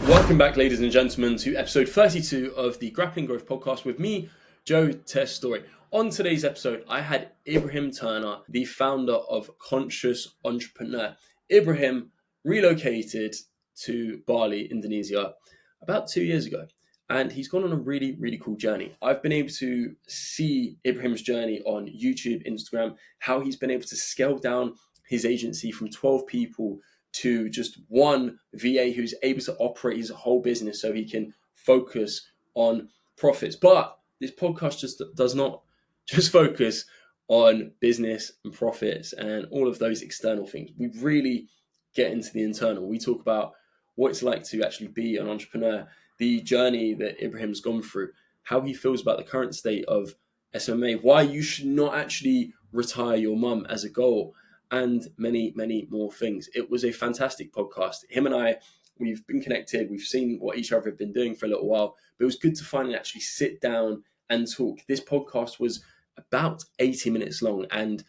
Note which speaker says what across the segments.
Speaker 1: Welcome back, ladies and gentlemen, to episode 32 of the Grappling Growth podcast with me, Joe Testori. On today's episode, I had Ebrahim Turner, the founder of Conscious Entrepreneur. Ebrahim relocated to Bali, Indonesia, about 2 years ago, and he's gone on a really, really cool journey. I've been able to see Ebrahim's journey on YouTube, Instagram, how he's been able to scale down his agency from 12 people to just one VA who's able to operate his whole business so he can focus on profits. But this podcast just does not just focus on business and profits and all of those external things. We really get into the internal. We talk about what it's like to actually be an entrepreneur, the journey that Ebrahim's gone through, how he feels about the current state of Smma, why you should not actually retire your mum as a goal, and many, many more things. It was a fantastic podcast. Him and I, we've been connected. We've seen what each other have been doing for a little while, but it was good to finally actually sit down and talk. This podcast was about 80 minutes long. And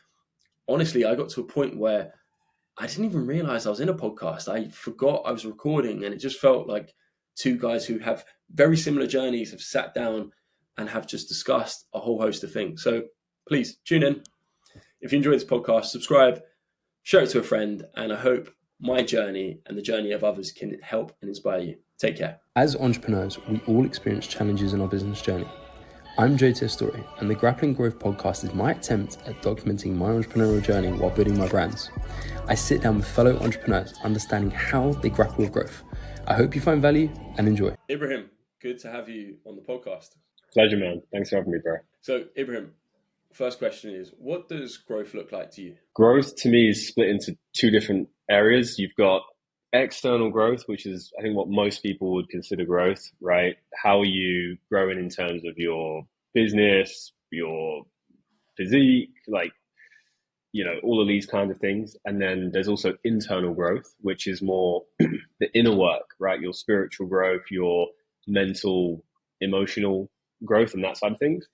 Speaker 1: honestly, I got to a point where I didn't even realize I was in a podcast. I forgot I was recording, and it just felt like two guys who have very similar journeys have sat down and have just discussed a whole host of things. So please tune in. If you enjoy this podcast, subscribe, share it to a friend, and I hope my journey and the journey of others can help and inspire you. Take care.
Speaker 2: As entrepreneurs, we all experience challenges in our business journey. I'm Joe Testori, and the Grappling Growth podcast is my attempt at documenting my entrepreneurial journey while building my brands. I sit down with fellow entrepreneurs, understanding how they grapple with growth. I hope you find value and enjoy.
Speaker 1: Ebrahim, good to have you on the podcast.
Speaker 3: Pleasure, man. Thanks for having me, bro.
Speaker 1: So, Ebrahim, first question is, what does growth look like to you?
Speaker 3: Growth to me is split into two different areas. You've got external growth, which is, I think, what most people would consider growth, right? How are you growing in terms of your business, your physique, all of these kinds of things. And then there's also internal growth, which is more the inner work, right? Your spiritual growth, your mental, emotional growth, and that side of things.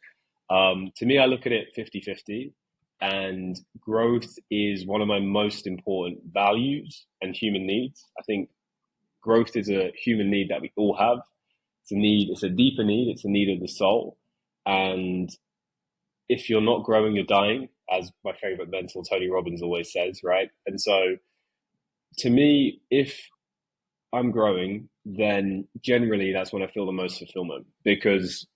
Speaker 3: To me, I look at it 50-50, and growth is one of my most important values and human needs. I think growth is a human need that we all have. It's a deeper need. It's a need of the soul. And if you're not growing, you're dying, as my favorite mentor, Tony Robbins, always says, right? And so to me, if I'm growing, then generally that's when I feel the most fulfillment, because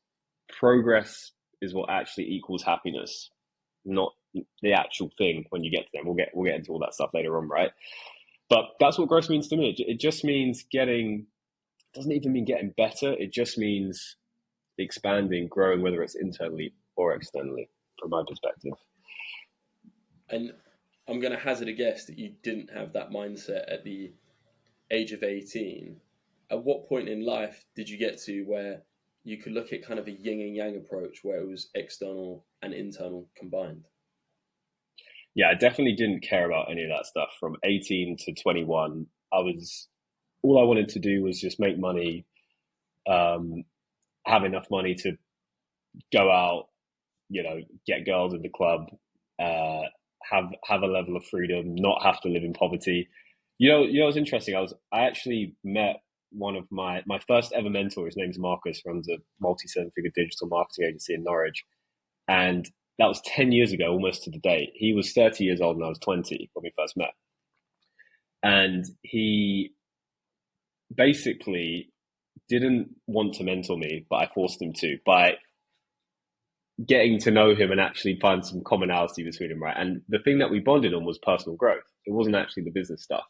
Speaker 3: progress is what actually equals happiness, not the actual thing when you get to them. We'll get into all that stuff later on, right? But that's what growth means to me. It just means doesn't even mean getting better. It just means expanding, growing, whether it's internally or externally, from my perspective.
Speaker 1: And I'm going to hazard a guess that you didn't have that mindset at the age of 18. At what point in life did you get to where you could look at kind of a yin and yang approach where it was external and internal combined?
Speaker 3: Yeah, I definitely didn't care about any of that stuff. From 18 to 21, all I wanted to do was just make money, have enough money to go out, get girls in the club, have a level of freedom, not have to live in poverty. It was interesting. I actually met one of my first ever mentor. His name's Marcus, runs a multi-seven-figure digital marketing agency in Norwich. And that was 10 years ago, almost to the date. He was 30 years old and I was 20 when we first met. And he basically didn't want to mentor me, but I forced him to, by getting to know him and actually find some commonality between him, right? And the thing that we bonded on was personal growth. It wasn't actually the business stuff.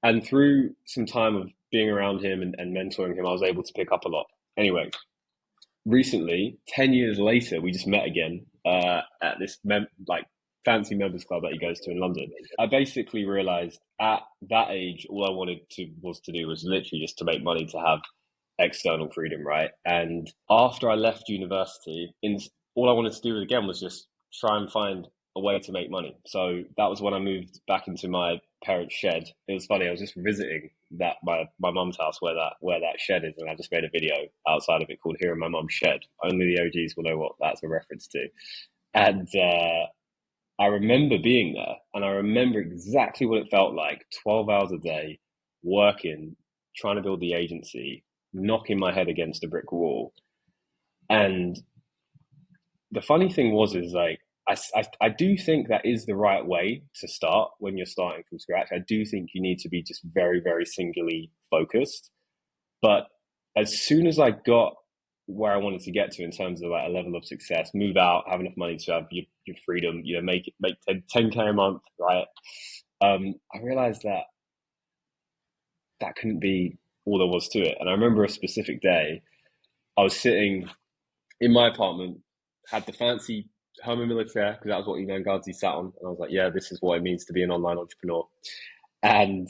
Speaker 3: And through some time of being around him and mentoring him, I was able to pick up a lot. Anyway, recently, 10 years later, we just met again at this fancy members club that he goes to in London. I basically realized at that age, all I wanted to do was literally just to make money, to have external freedom, right? And after I left university, all I wanted to do again was just try and find a way to make money. So that was when I moved back into my parents' shed. It was funny, I was just visiting my mum's house where that shed is, and I just made a video outside of it called Here in My Mum's Shed. Only the OGs will know what that's a reference to. And I remember being there, and I remember exactly what it felt like, 12 hours a day, working trying to build the agency, knocking my head against a brick wall. And the funny thing is like, I do think that is the right way to start when you're starting from scratch. I do think you need to be just very, very singularly focused. But as soon as I got where I wanted to get to in terms of like a level of success, move out, have enough money to have your freedom, make 10K a month, right? I realized that couldn't be all there was to it. And I remember a specific day, I was sitting in my apartment, had the fancy Herman Miller chair, because that was what Ivan Gardzi sat on. And I was like, yeah, this is what it means to be an online entrepreneur. And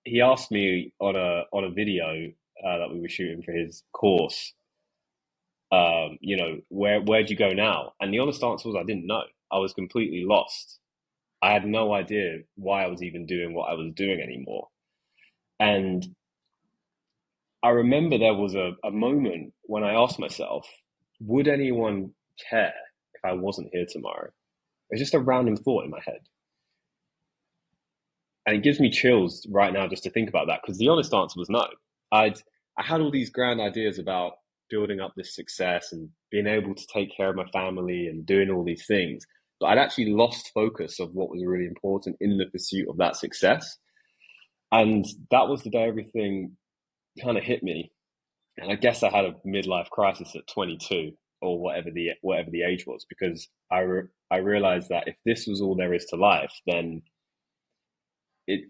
Speaker 3: he asked me on a video that we were shooting for his course, where'd you go now? And the honest answer was I didn't know. I was completely lost. I had no idea why I was even doing what I was doing anymore. And I remember there was a moment when I asked myself, would anyone care if I wasn't here tomorrow? It's just a random thought in my head. And it gives me chills right now just to think about that, because the honest answer was no. I had all these grand ideas about building up this success and being able to take care of my family and doing all these things. But I'd actually lost focus of what was really important in the pursuit of that success. And that was the day everything kind of hit me. And I guess I had a midlife crisis at 22 or whatever the age was, because I realized that if this was all there is to life, then it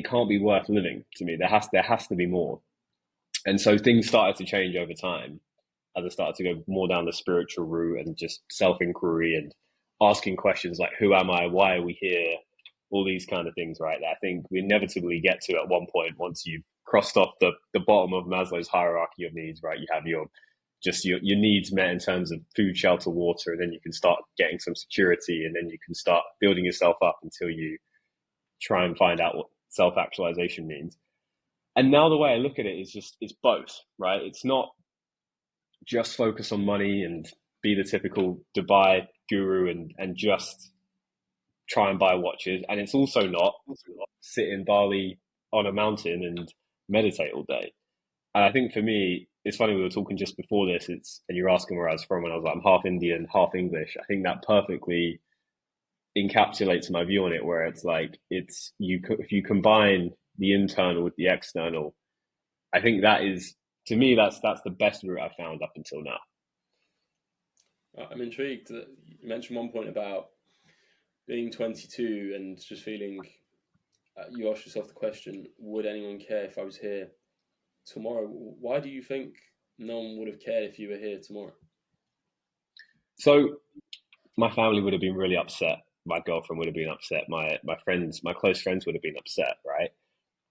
Speaker 3: can't be worth living to me. There has to be more. And so things started to change over time as I started to go more down the spiritual route and just self-inquiry and asking questions like, who am I? Why are we here? All these kind of things, right? That I think we inevitably get to at one point once you've crossed off the bottom of Maslow's hierarchy of needs, right? You have your needs met in terms of food, shelter, water, and then you can start getting some security, and then you can start building yourself up until you try and find out what self-actualization means. And now the way I look at it is it's both, right? It's not just focus on money and be the typical Dubai guru and just try and buy watches. And it's also not sit in Bali on a mountain and meditate all day. And I think for me, it's funny, we were talking just before this, and you're asking where I was from, and I was like, I'm half Indian, half English. I think that perfectly encapsulates my view on it, where it's like, if you combine the internal with the external, I think that is, to me, that's the best route I've found up until now.
Speaker 1: I'm intrigued. You mentioned one point about being 22 and just feeling, you asked yourself the question, would anyone care if I was here tomorrow? Why do you think no one would have cared if you were here tomorrow?
Speaker 3: So my family would have been really upset. My girlfriend would have been upset. My friends, my close friends would have been upset, right?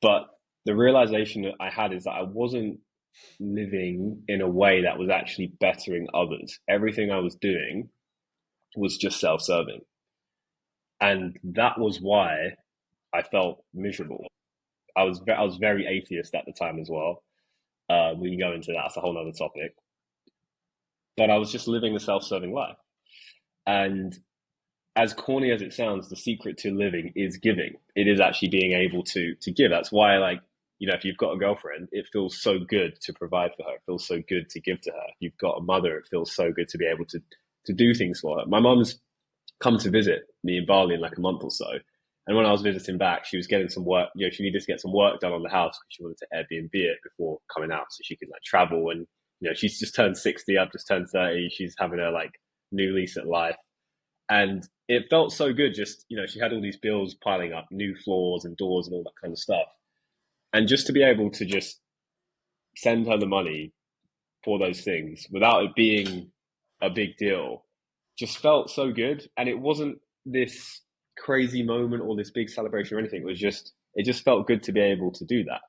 Speaker 3: But the realization that I had is that I wasn't living in a way that was actually bettering others. Everything I was doing was just self-serving. And that was why I felt miserable. I was very atheist at the time as well. We can go into that. That's a whole other topic. But I was just living a self-serving life. And as corny as it sounds, the secret to living is giving. It is actually being able to give. That's why, like, if you've got a girlfriend, it feels so good to provide for her. It feels so good to give to her. If you've got a mother, it feels so good to be able to do things for her. My mum's come to visit me in Bali in like a month or so. And when I was visiting back, she was getting some work. She needed to get some work done on the house because she wanted to Airbnb it before coming out so she could like travel. And, she's just turned 60. I've just turned 30. She's having a like new lease at life. And it felt so good. Just, she had all these bills piling up, new floors and doors and all that kind of stuff. And just to be able to just send her the money for those things without it being a big deal just felt so good. And it wasn't this crazy moment or this big celebration or anything. It just felt good to be able to do that.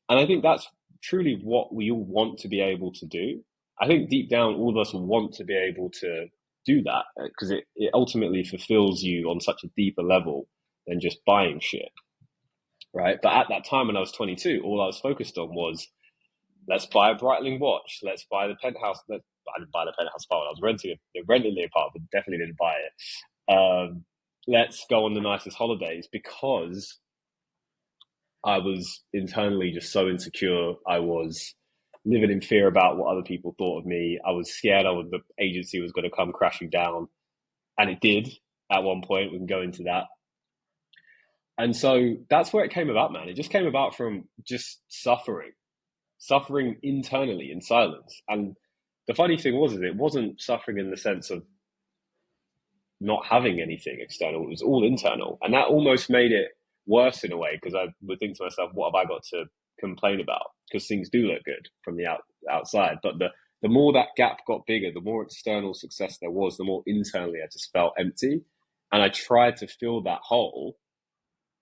Speaker 3: And I think that's truly what we all want to be able to do. I think deep down, all of us want to be able to do that because it ultimately fulfills you on such a deeper level than just buying shit. Right. But at that time when I was 22, all I was focused on was, let's buy a Breitling watch. Let's buy the penthouse. I didn't buy the penthouse apartment. I was renting the apartment, definitely didn't buy it. Let's go on the nicest holidays because I was internally just so insecure. I was living in fear about what other people thought of me. I was scared the agency was going to come crashing down, and it did at one point. We can go into that. And so that's where it came about, man. It just came about from just suffering internally in silence. And the funny thing was, is it wasn't suffering in the sense of not having anything external. It was all internal. And that almost made it worse in a way, because I would think to myself, what have I got to complain about? Because things do look good from the outside. But the more that gap got bigger, the more external success there was, the more internally I just felt empty. And I tried to fill that hole,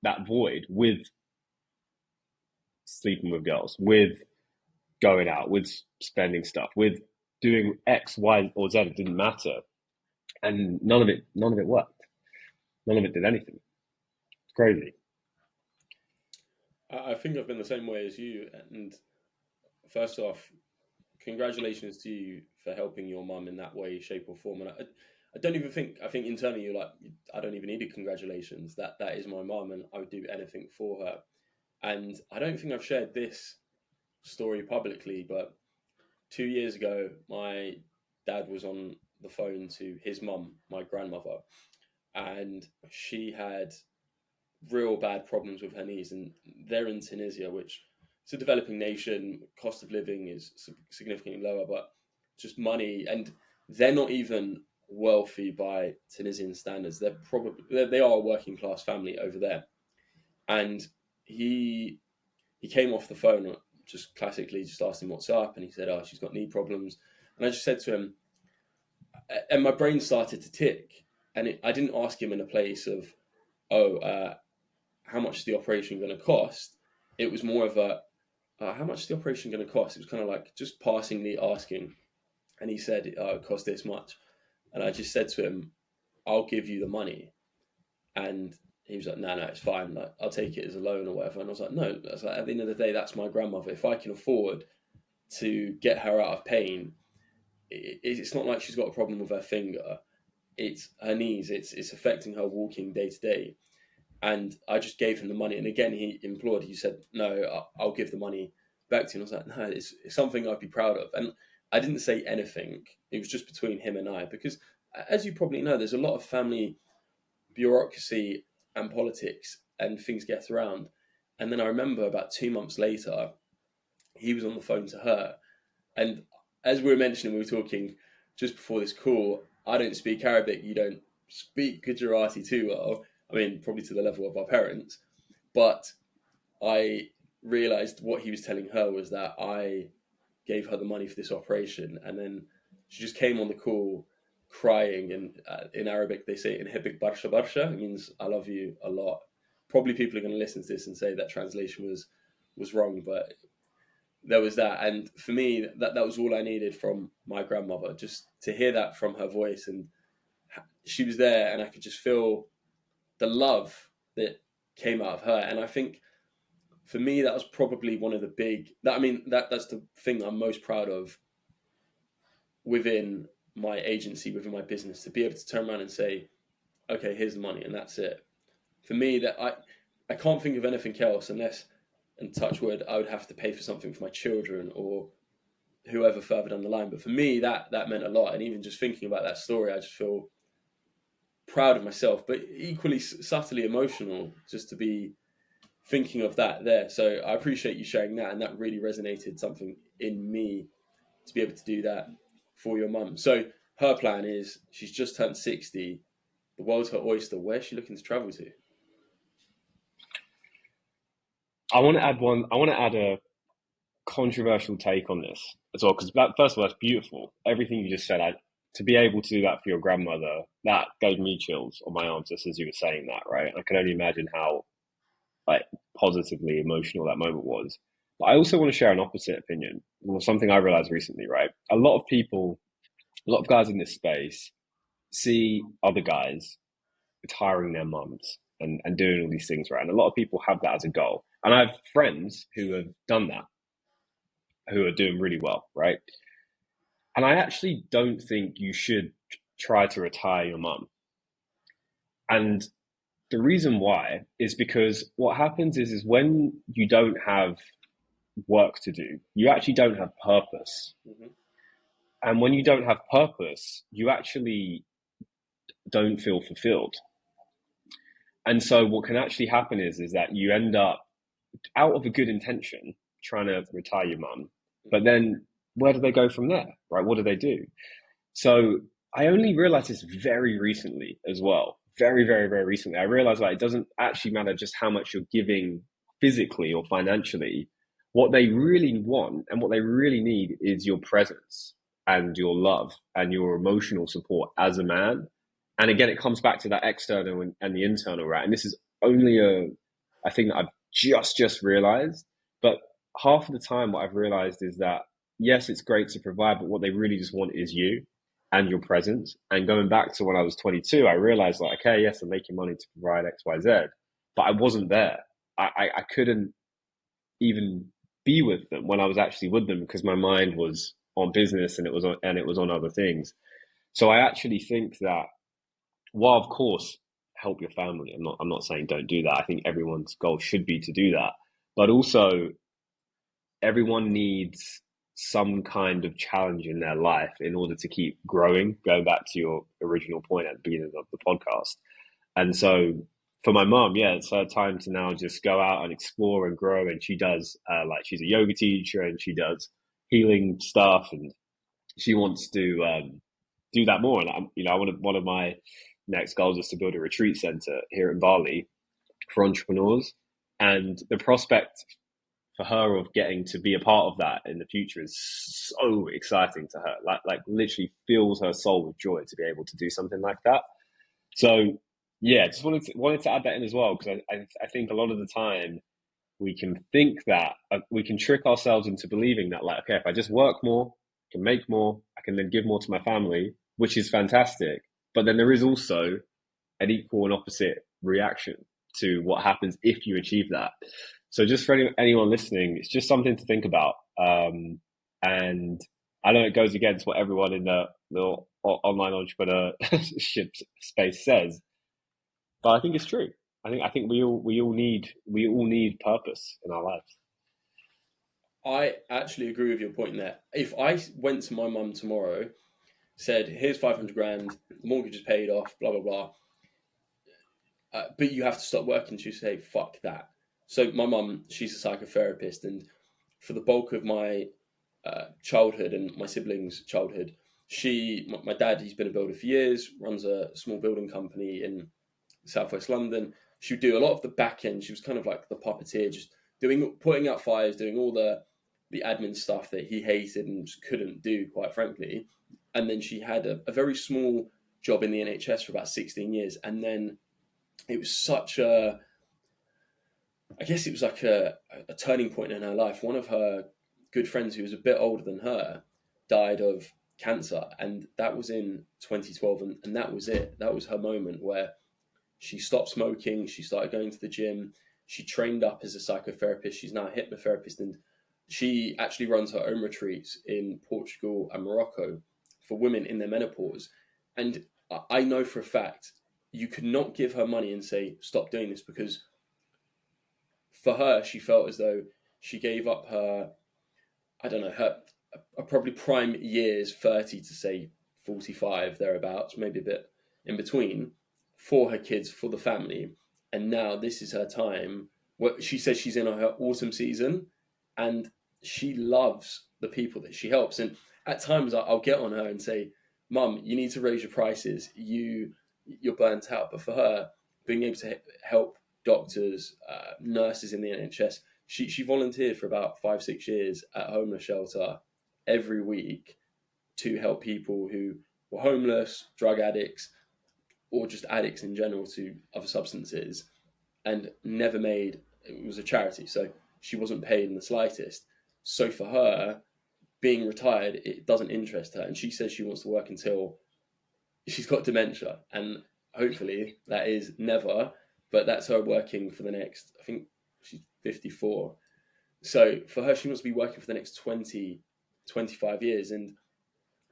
Speaker 3: that void, with sleeping with girls, with going out, with spending stuff, with doing X, Y, or Z. It didn't matter. And none of it worked. None of it did anything. It's crazy.
Speaker 1: I think I've been the same way as you. And first off, congratulations to you for helping your mum in that way, shape, or form. And I don't even think, I think internally you're like, I don't even need a congratulations. That is my mum, and I would do anything for her. And I don't think I've shared this story publicly, but 2 years ago, my dad was on the phone to his mum, my grandmother, and she had real bad problems with her knees. And they're in Tunisia, which is a developing nation. Cost of living is significantly lower, but just money, and they're not even wealthy by Tunisian standards. They are a working class family over there. And he came off the phone, just classically just asked him what's up, and he said, "Oh, she's got knee problems." And I just said to him, and my brain started to tick, and I didn't ask him in a place of, how much is the operation going to cost? It was more of a, how much is the operation going to cost? It was kind of like just passingly asking. And he said, it cost this much. And I just said to him, I'll give you the money. And he was like, no, it's fine. Like, I'll take it as a loan or whatever. And I was like, no, at the end of the day, that's my grandmother. If I can afford to get her out of pain, it's not like she's got a problem with her finger. It's her knees. It's affecting her walking day to day. And I just gave him the money. And again, he implored. He said, no, I'll give the money back to you. And I was like, no, it's something I'd be proud of. And I didn't say anything. It was just between him and I. Because as you probably know, there's a lot of family bureaucracy and politics, and things get around. And then I remember about 2 months later, he was on the phone to her. And as we were mentioning, we were talking just before this call, I don't speak Arabic. You don't speak Gujarati too well. I mean, probably to the level of our parents. But I realized what he was telling her was that I gave her the money for this operation. And then she just came on the call crying. And in Arabic, they say, in Hibik Barsha Barsha. It means, I love you a lot. Probably people are going to listen to this and say that translation was wrong. But there was that. And for me, that was all I needed from my grandmother, just to hear that from her voice. And she was there, and I could just feel the love that came out of her. And I think for me, that was probably one of the that's the thing I'm most proud of within my agency, within my business, to be able to turn around and say, okay, here's the money, and that's it. For me, that I can't think of anything else unless, and touch wood, I would have to pay for something for my children or whoever further down the line. But for me, that meant a lot. And even just thinking about that story, I just feel proud of myself, but equally subtly emotional just to be thinking of that there. So I appreciate you sharing that, and that really resonated something in me to be able to do that for your mum. So her plan is, she's just turned 60, the world's her oyster. Where's she looking to travel to?
Speaker 3: I want to add a controversial take on this as well, because first of all, that's beautiful. Everything you just said, to be able to do that for your grandmother, that gave me chills on my arms just as you were saying that, right? I can only imagine how positively emotional that moment was. But I also want to share an opposite opinion, or something I realized recently, right? A lot of guys in this space see other guys retiring their mums and doing all these things, right? And a lot of people have that as a goal. And I have friends who have done that, who are doing really well, right? And I actually don't think you should try to retire your mum. And The reason why is because what happens is when you don't have work to do, you actually don't have purpose.
Speaker 1: Mm-hmm.
Speaker 3: And when you don't have purpose, you actually don't feel fulfilled. And so what can actually happen is that you end up out of a good intention trying to retire your mum, but then where do they go from there, right? What do they do? So I only realized this very recently as well. Very, very, very recently. I realized that it doesn't actually matter just how much you're giving physically or financially. What they really want and what they really need is your presence and your love and your emotional support as a man. And again, it comes back to that external and the internal, right? And this is only a thing that I've just realized. But half of the time, what I've realized is that, yes, it's great to provide, but what they really just want is you and your presence. And going back to when I was 22, I realized like, okay, yes, I'm making money to provide X, Y, Z, but I wasn't there. I couldn't even be with them when I was actually with them because my mind was on business and it was on other things. So I actually think that while of course help your family, I'm not saying don't do that. I think everyone's goal should be to do that, but also everyone needs some kind of challenge in their life in order to keep growing, going back to your original point at the beginning of the podcast. And so for my mom, yeah, it's her time to now just go out and explore and grow. And she does, like, she's a yoga teacher and she does healing stuff, and she wants to do that more. And one of my next goals is to build a retreat center here in Bali for entrepreneurs. And the prospect for her of getting to be a part of that in the future is so exciting to her. Like literally fills her soul with joy to be able to do something like that. So yeah, just wanted to add that in as well, because I think a lot of the time we can think that we can trick ourselves into believing that, like, okay, if I just work more, I can make more, I can then give more to my family, which is fantastic. But then there is also an equal and opposite reaction to what happens if you achieve that. So just for anyone listening, it's just something to think about. And I know it goes against what everyone in the online entrepreneurship space says, but I think it's true. I think we all need purpose in our lives.
Speaker 1: I actually agree with your point there. If I went to my mum tomorrow, said, "Here's 500 grand, the mortgage is paid off, blah blah blah," but you have to stop working, she'd say, "Fuck that." So my mum, she's a psychotherapist, and for the bulk of my childhood and my siblings' childhood, my dad, he's been a builder for years, runs a small building company in southwest London. She would do a lot of the back end. She was kind of like the puppeteer, just putting out fires, doing all the admin stuff that he hated and just couldn't do, quite frankly. And then she had a very small job in the NHS for about 16 years. And then it was I guess it was like a turning point in her life. One of her good friends, who was a bit older than her, died of cancer. And that was in 2012. And that was it. That was her moment where she stopped smoking. She started going to the gym. She trained up as a psychotherapist. She's now a hypnotherapist. And she actually runs her own retreats in Portugal and Morocco for women in their menopause. And I know for a fact you could not give her money and say, "Stop doing this," because for her, she felt as though she gave up her, I don't know, her probably prime years, 30 to say 45, thereabouts, maybe a bit in between, for her kids, for the family. And now this is her time. What she says, she's in her autumn season, and she loves the people that she helps. And at times I'll get on her and say, "Mum, you need to raise your prices. You're burnt out." But for her, being able to help doctors, nurses in the NHS, she volunteered for about 5-6 years at a homeless shelter every week to help people who were homeless, drug addicts, or just addicts in general to other substances, and never made, it was a charity, so she wasn't paid in the slightest. So for her, being retired, it doesn't interest her, and she says she wants to work until she's got dementia, and hopefully that is never, but that's her working for the next, I think she's 54. So for her, she wants to be working for the next 20, 25 years. And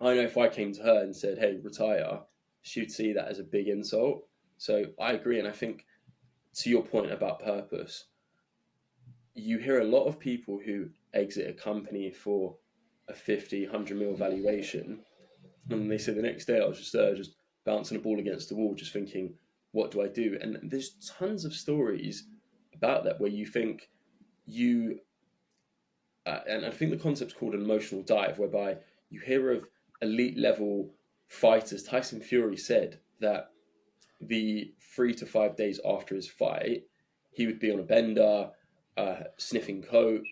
Speaker 1: I know if I came to her and said, "Hey, retire," she would see that as a big insult. So I agree. And I think to your point about purpose, you hear a lot of people who exit a company for a 50, 100 mil valuation, and they say the next day I was just bouncing a ball against the wall, just thinking, what do I do? And there's tons of stories about that where you think you, and I think the concept's called an emotional dive, whereby you hear of elite level fighters. Tyson Fury said that the 3 to 5 days after his fight, he would be on a bender, sniffing coke,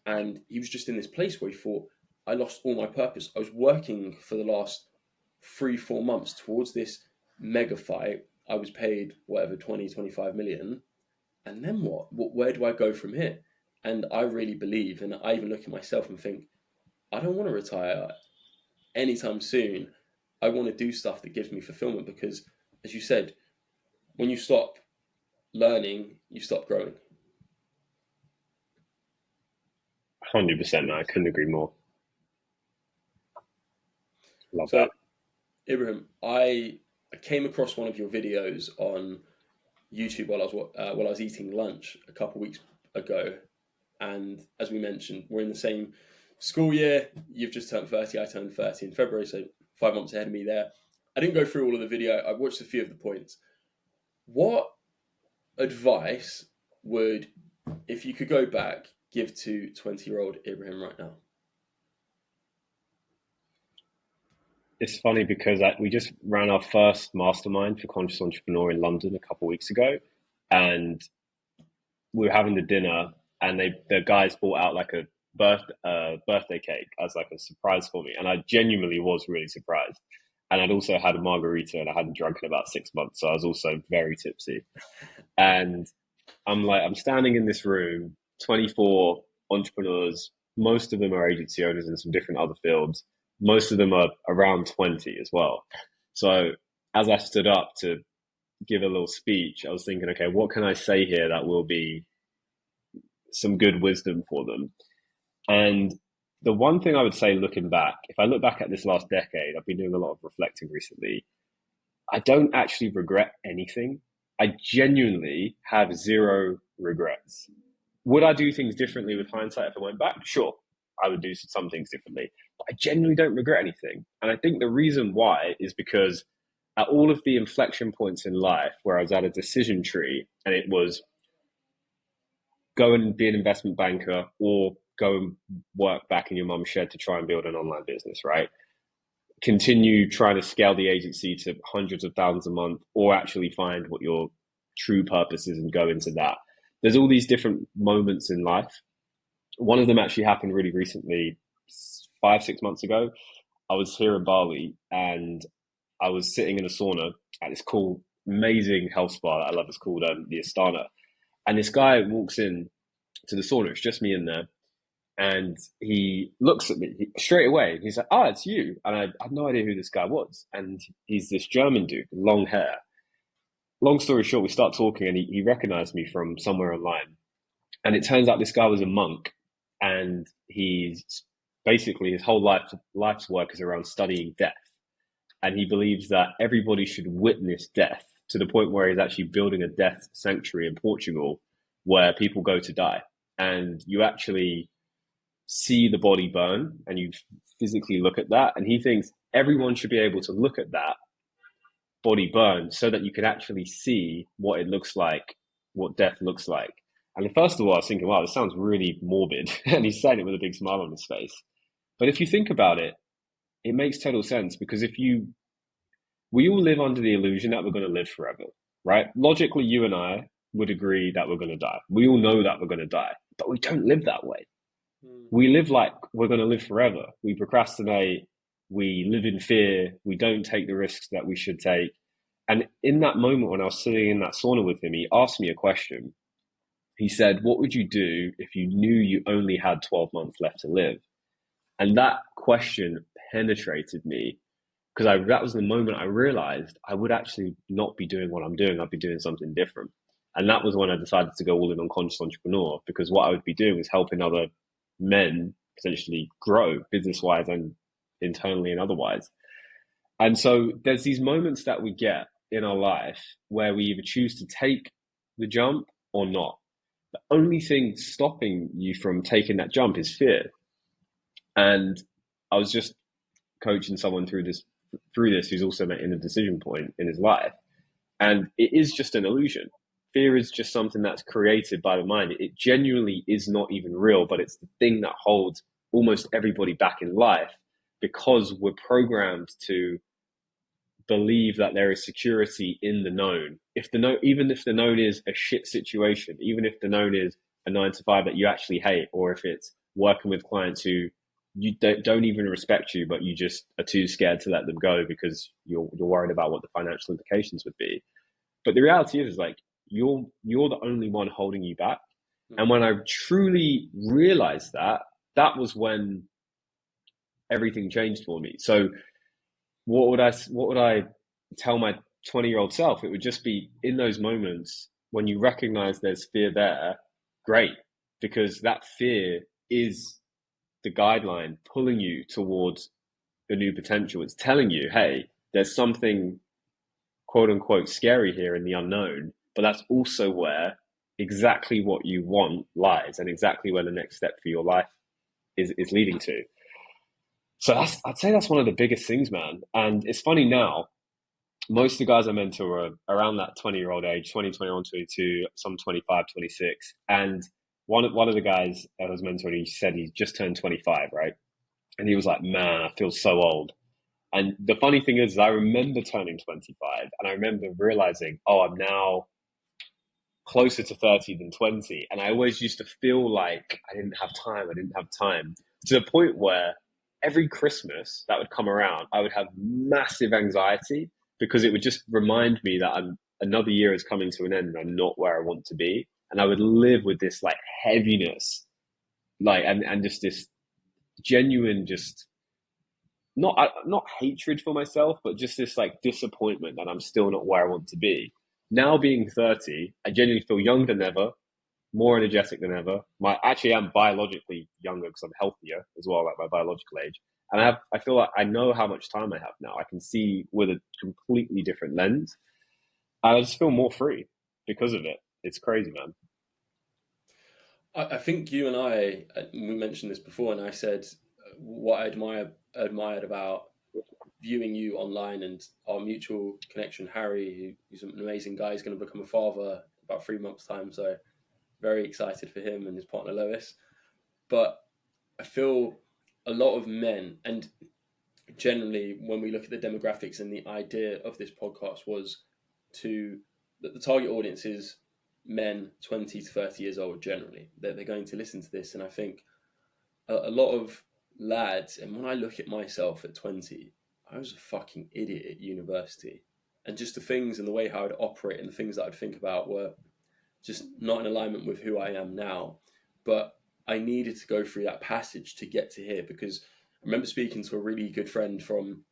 Speaker 1: and he was just in this place where he thought, I lost all my purpose. I was working for the last 3-4 months towards this mega fight. I was paid whatever 20-25 million, and then what? Where do I go from here? And I really believe, and I even look at myself and think, I don't want to retire anytime soon. I want to do stuff that gives me fulfillment, because, as you said, when you stop learning, you stop growing.
Speaker 3: 100%. I couldn't agree more. Love
Speaker 1: So,
Speaker 3: that.
Speaker 1: Ibrahim, I came across one of your videos on YouTube while I was eating lunch a couple of weeks ago, and as we mentioned, we're in the same school year. You've just turned 30. I turned 30 in February, so 5 months ahead of me there. I didn't go through all of the video. I watched a few of the points. What advice would, if you could go back, give to 20-year-old Ibrahim right now?
Speaker 3: It's funny because we just ran our first mastermind for Conscious Entrepreneur in London a couple of weeks ago, and we were having the dinner, and the guys brought out like a birthday cake as like a surprise for me, and I genuinely was really surprised. And I'd also had a margarita, and I hadn't drunk in about 6 months, so I was also very tipsy. And I'm standing in this room, 24 entrepreneurs. Most of them are agency owners in some different other fields. Most of them are around 20 as well. So as I stood up to give a little speech, I was thinking, okay, what can I say here that will be some good wisdom for them? And the one thing I would say, looking back, if I look back at this last decade, I've been doing a lot of reflecting recently. I don't actually regret anything. I genuinely have zero regrets. Would I do things differently with hindsight if I went back? Sure, I would do some things differently. But I genuinely don't regret anything. And I think the reason why is because at all of the inflection points in life where I was at a decision tree, and it was go and be an investment banker or go and work back in your mum's shed to try and build an online business, right? Continue trying to scale the agency to hundreds of thousands a month, or actually find what your true purpose is and go into that. There's all these different moments in life. One of them actually happened really recently, 5-6 months ago. I was here in Bali, and I was sitting in a sauna at this cool, amazing health spa that I love. It's called the Astana. And this guy walks in to the sauna. It's just me in there. And he looks at me straight away. He's like, "Oh, it's you." And I had no idea who this guy was. And he's this German dude, long hair. Long story short, we start talking, and he recognized me from somewhere online. And it turns out this guy was a monk, and he's basically, his whole life's work is around studying death. And he believes that everybody should witness death, to the point where he's actually building a death sanctuary in Portugal where people go to die. And you actually see the body burn, and you physically look at that. And he thinks everyone should be able to look at that body burn so that you can actually see what it looks like, what death looks like. And first of all, I was thinking, wow, this sounds really morbid. And he's saying it with a big smile on his face. But if you think about it, it makes total sense, because we all live under the illusion that we're going to live forever, right? Logically, you and I would agree that we're going to die. We all know that we're going to die, but we don't live that way. We live like we're going to live forever. We procrastinate. We live in fear. We don't take the risks that we should take. And in that moment when I was sitting in that sauna with him, he asked me a question. He said, "What would you do if you knew you only had 12 months left to live?" And that question penetrated me, because that was the moment I realized I would actually not be doing what I'm doing. I'd be doing something different. And that was when I decided to go all in on Conscious Entrepreneur, because what I would be doing was helping other men potentially grow business-wise and internally and otherwise. And so there's these moments that we get in our life where we either choose to take the jump or not. The only thing stopping you from taking that jump is fear. And I was just coaching someone through this who's also in a decision point in his life. And it is just an illusion. Fear is just something that's created by the mind. It genuinely is not even real, but it's the thing that holds almost everybody back in life, because we're programmed to believe that there is security in the known. Even if the known is a shit situation, even if the known is a 9 to 5 that you actually hate, or if it's working with clients who you don't even respect you, but you just are too scared to let them go because you're worried about what the financial implications would be. But the reality is like you're the only one holding you back. And when I truly realized that, that was when everything changed for me. So what would I tell my 20-year-old self? It would just be, in those moments when you recognize there's fear there, great, because that fear is the guideline pulling you towards the new potential. It's telling you, hey, there's something quote unquote scary here in the unknown, but that's also where exactly what you want lies, and exactly where the next step for your life is leading to. So I'd say that's one of the biggest things, man. And it's funny now, most of the guys I mentor are around that 20-year-old age, 20, 21, 22, some 25, 26. And one of the guys I was mentoring, he said he just turned 25, right? And he was like, man, I feel so old. And the funny thing is I remember turning 25, and I remember realizing, oh, I'm now closer to 30 than 20. And I always used to feel like I didn't have time, to the point where every Christmas that would come around, I would have massive anxiety, because it would just remind me that another year is coming to an end and I'm not where I want to be. And I would live with this like heaviness, like, and just this genuine, just not hatred for myself, but just this like disappointment that I'm still not where I want to be. Now being 30, I genuinely feel younger than ever, more energetic than ever. Actually, I'm biologically younger because I'm healthier as well, like my biological age. And I feel like I know how much time I have now. I can see with a completely different lens. I just feel more free because of it. It's crazy, man.
Speaker 1: I think you and we mentioned this before, and I said what I admired about viewing you online, and our mutual connection, Harry, who's an amazing guy. He's going to become a father about 3 months' time, so very excited for him and his partner Lois. But I feel a lot of men, and generally when we look at the demographics, and the idea of this podcast was that the target audience is men 20 to 30 years old. Generally they're going to listen to this, and I think a lot of lads, and when I look at myself at 20, I was a fucking idiot at university, and just the things and the way how I'd operate and the things that I'd think about were just not in alignment with who I am now. But I needed to go through that passage to get to here, because I remember speaking to a really good friend from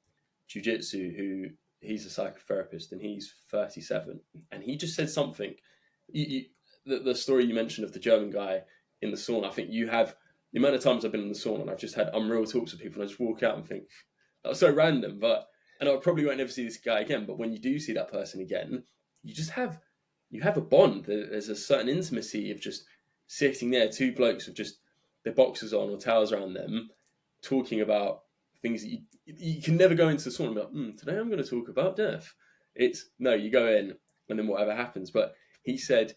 Speaker 1: jiu-jitsu who he's a psychotherapist, and he's 37, and he just said something. The story you mentioned of the German guy in the sauna, I think you have the amount of times I've been in the sauna and I've just had unreal talks with people, and I just walk out and think that was so random, and I probably won't ever see this guy again. But when you do see that person again, you have a bond. There's a certain intimacy of just sitting there, two blokes with just their boxers on or towels around them, talking about things that you can never go into the sauna and be like, today I'm going to talk about death. No, you go in and then whatever happens. But he said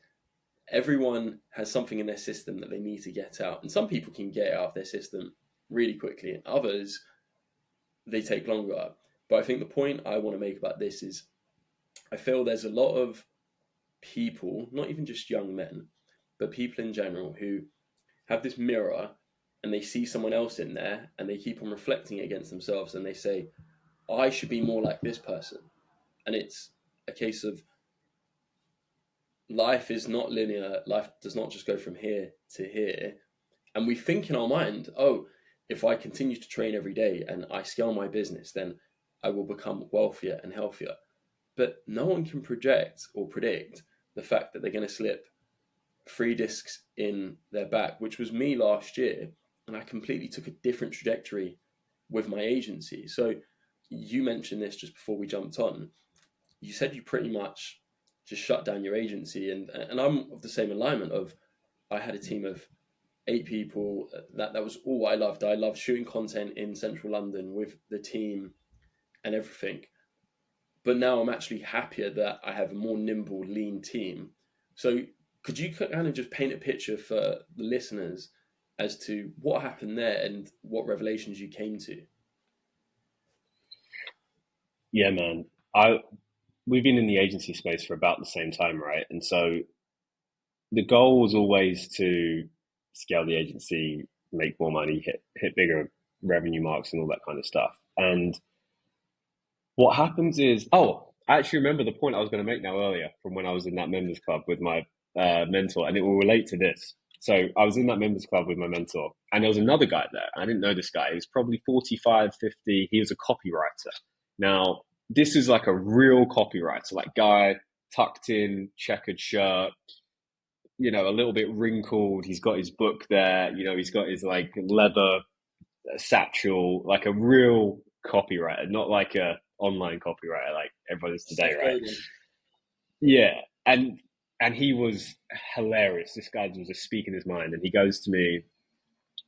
Speaker 1: everyone has something in their system that they need to get out. And some people can get it out of their system really quickly, and others, they take longer. But I think the point I want to make about this is I feel there's a lot of people, not even just young men, but people in general, who have this mirror and they see someone else in there and they keep on reflecting against themselves, and they say, I should be more like this person. And it's a case of life is not linear. Life does not just go from here to here. And we think in our mind, oh, if I continue to train every day and I scale my business, then I will become wealthier and healthier. But no one can project or predict the fact that they're going to slip 3 discs in their back, which was me last year. And I completely took a different trajectory with my agency. So you mentioned this just before we jumped on. You said you pretty much just shut down your agency. And I'm of the same alignment of, I had a team of 8 people. That was all I loved. I loved shooting content in central London with the team and everything. But now I'm actually happier that I have a more nimble, lean team. So could you kind of just paint a picture for the listeners as to what happened there and what revelations you came to?
Speaker 3: Yeah, man. We've been in the agency space for about the same time, right? And so the goal was always to scale the agency, make more money, hit bigger revenue marks, and all that kind of stuff. And what happens is, I actually remember the point I was going to make now earlier from when I was in that members club with my mentor, and it will relate to this. So I was in that members club with my mentor, and there was another guy there. I didn't know this guy. He was probably 45, 50. He was a copywriter. Now, this is like a real copywriter, like guy tucked in, checkered shirt, a little bit wrinkled. He's got his book there. He's got his like leather satchel, like a real copywriter, not like a online copywriter like everyone is today, right? Yeah, and he was hilarious. This guy was just speaking his mind, and he goes to me,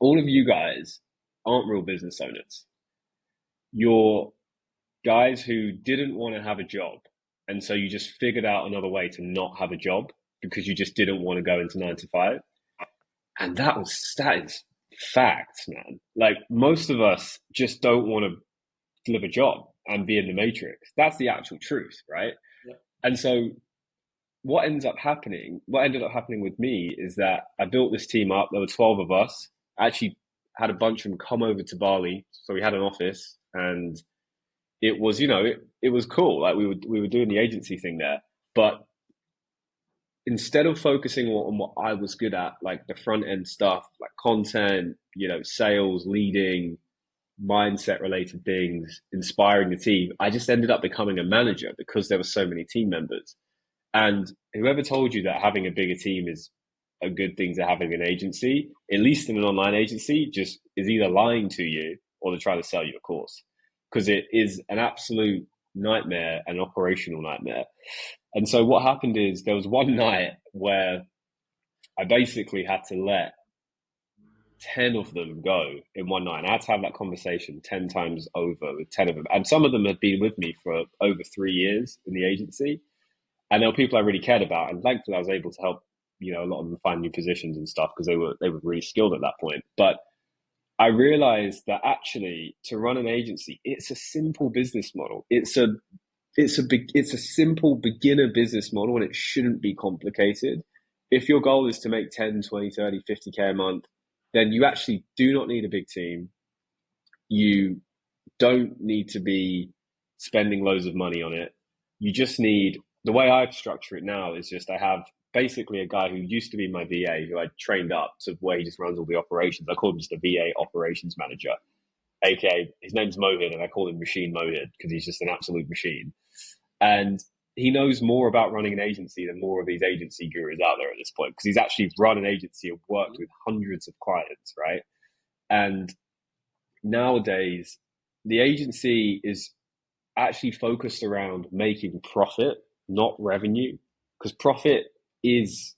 Speaker 3: "All of you guys aren't real business owners. You're guys who didn't want to have a job, and so you just figured out another way to not have a job because you just didn't want to go into 9 to 5." And that is fact, man. Like, most of us just don't want to live a job and be in the matrix. That's the actual truth, right?
Speaker 1: Yeah.
Speaker 3: And so what ended up happening with me is that I built this team up. There were 12 of us. I actually had a bunch of them come over to Bali. So we had an office, and it was, it was cool. Like, we were doing the agency thing there, but instead of focusing on what I was good at, like the front end stuff, like content, sales, leading, mindset related things, inspiring the team, I just ended up becoming a manager because there were so many team members. And whoever told you that having a bigger team is a good thing to having an agency, at least in an online agency, just is either lying to you or they're trying to sell you a course, because it is an absolute nightmare, an operational nightmare. And so what happened is there was one night where I basically had to let 10 of them go in one night. And I had to have that conversation 10 times over with 10 of them. And some of them had been with me for over 3 years in the agency. And there were people I really cared about. And thankfully I was able to help, a lot of them find new positions and stuff because they were really skilled at that point. But I realized that actually to run an agency, it's a simple business model. It's a simple beginner business model, and it shouldn't be complicated. If your goal is to make 10, 20, 30, 50K a month, then you actually do not need a big team. You don't need to be spending loads of money on it. You just need, the way I structure it now is just I have basically a guy who used to be my VA, who I trained up to where he just runs all the operations. I call him just a VA operations manager, aka his name's Mohid, and I call him Machine Mohid because he's just an absolute machine. And he knows more about running an agency than more of these agency gurus out there at this point, because he's actually run an agency and worked with hundreds of clients, right? And nowadays, the agency is actually focused around making profit, not revenue, because profit is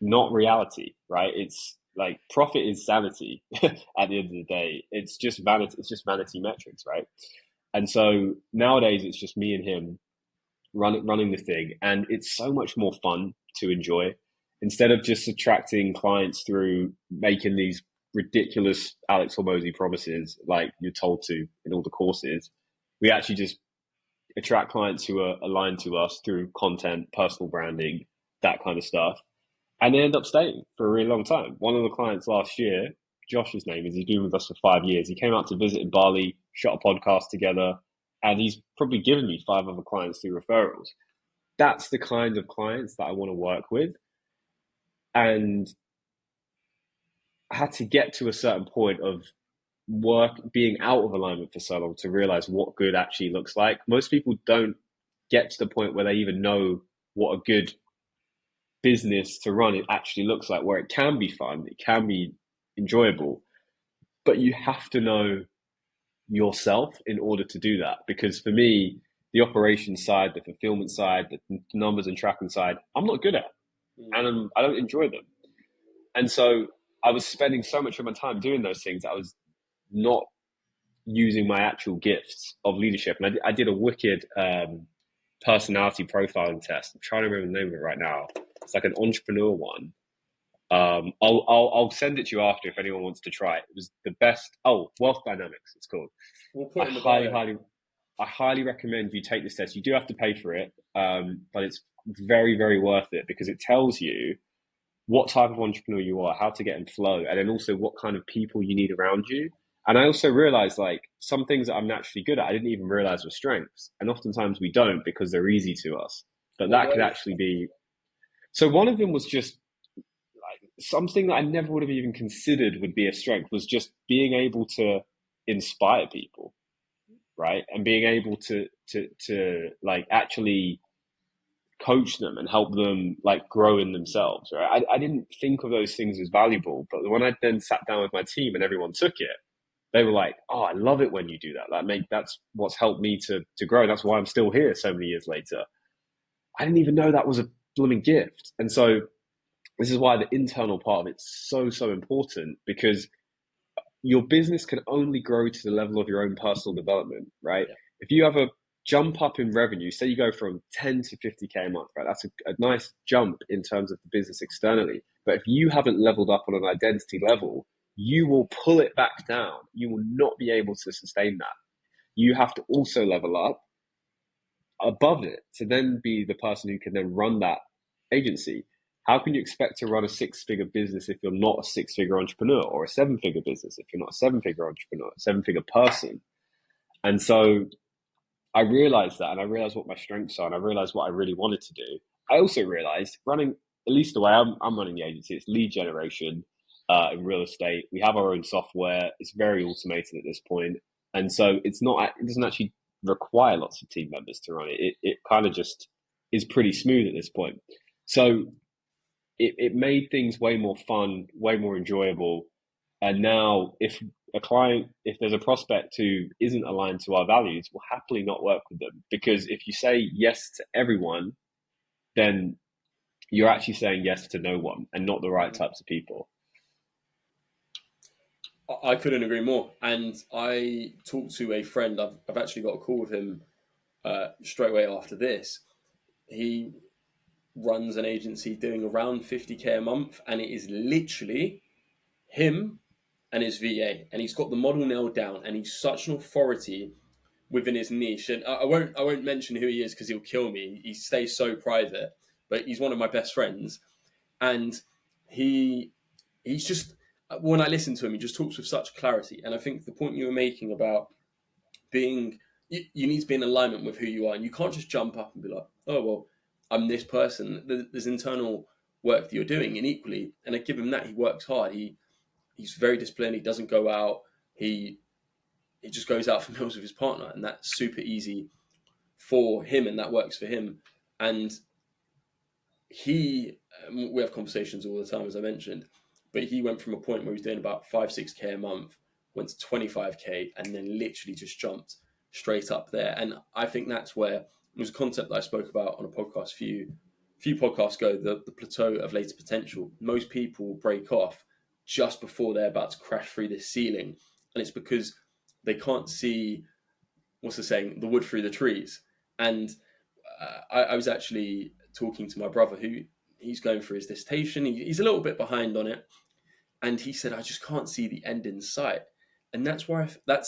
Speaker 3: not reality, right? It's like profit is sanity at the end of the day. It's just vanity. It's just vanity metrics, right? And so nowadays it's just me and him running the thing, and it's so much more fun to enjoy. Instead of just attracting clients through making these ridiculous Alex Hormozy promises like you're told to in all the courses, we actually just attract clients who are aligned to us through content, personal branding, that kind of stuff. And they end up staying for a really long time. One of the clients last year, Josh's name is, he's been with us for 5 years. He came out to visit in Bali, shot a podcast together, and he's probably given me 5 other clients through referrals. That's the kind of clients that I want to work with. And I had to get to a certain point of work being out of alignment for so long to realize what good actually looks like. Most people don't get to the point where they even know what a good business to run it actually looks like, where it can be fun, it can be enjoyable, but you have to know yourself in order to do that. Because for me, the operations side, the fulfillment side, the numbers and tracking side, I'm not good at, and I don't enjoy them. And so I was spending so much of my time doing those things, I was not using my actual gifts of leadership. And I did a wicked personality profiling test. I'm trying to remember the name of it right now. It's like an entrepreneur one. I'll send it to you after if anyone wants to try it. It was the best. Oh, Wealth Dynamics, it's called.
Speaker 1: We'll put it in the bio.
Speaker 3: I highly recommend you take this test. You do have to pay for it, but it's very, very worth it because it tells you what type of entrepreneur you are, how to get in flow, and then also what kind of people you need around you. And I also realized like some things that I'm naturally good at, I didn't even realize were strengths. And oftentimes we don't because they're easy to us. But that could actually be. So one of them was just like something that I never would have even considered would be a strength was just being able to inspire people, right? And being able to like actually coach them and help them like grow in themselves, right? I didn't think of those things as valuable, but when I then sat down with my team and everyone took it, they were like, "Oh, I love it when you do that. That's what's helped me to grow. That's why I'm still here so many years later." I didn't even know that was a blooming gift. And so this is why the internal part of it's so important, because your business can only grow to the level of your own personal development, right? Yeah. If you have a jump up in revenue, say you go from 10 to 50K a month, right? That's a nice jump in terms of the business externally. But if you haven't leveled up on an identity level, you will pull it back down. You will not be able to sustain that. You have to also level up above it to then be the person who can then run that agency. How can you expect to run a 6-figure business if you're not a 6-figure entrepreneur, or a 7-figure business if you're not a 7-figure entrepreneur, a 7-figure person? And so I realized that, and I realized what my strengths are, and I realized what I really wanted to do. I also realized running, at least the way I'm running the agency, it's lead generation in real estate. We have our own software. It's very automated at this point. And so it doesn't actually require lots of team members to run it. It kind of just is pretty smooth at this point. So it made things way more fun, way more enjoyable. And now if there's a prospect who isn't aligned to our values, we'll happily not work with them. Because if you say yes to everyone, then you're actually saying yes to no one and not the right types of people.
Speaker 1: I couldn't agree more. And I talked to a friend. I've actually got a call with him straight away after this. He runs an agency doing around 50K a month, and it is literally him and his VA, and he's got the model nailed down, and he's such an authority within his niche. And I won't mention who he is because he'll kill me. He stays so private, but he's one of my best friends, and he's just, when I listen to him, he just talks with such clarity. And I think the point you were making about being, you need to be in alignment with who you are, and you can't just jump up and be like, "Oh well, I'm this person." There's internal work that you're doing, and equally, and I give him that, he works hard. He's very disciplined. He doesn't go out. He just goes out for meals with his partner, and that's super easy for him, and that works for him. And we have conversations all the time, as I mentioned, but he went from a point where he was doing about 5-6K a month, went to 25K, and then literally just jumped straight up there. And I think that's where it was a concept that I spoke about on a podcast a few podcasts ago, the plateau of latent potential. Most people break off just before they're about to crash through this ceiling. And it's because they can't see, what's the saying, the wood through the trees. And I was actually talking to my brother, who he's going through his dissertation. He's a little bit behind on it. And he said, I just can't see the end in sight. And that's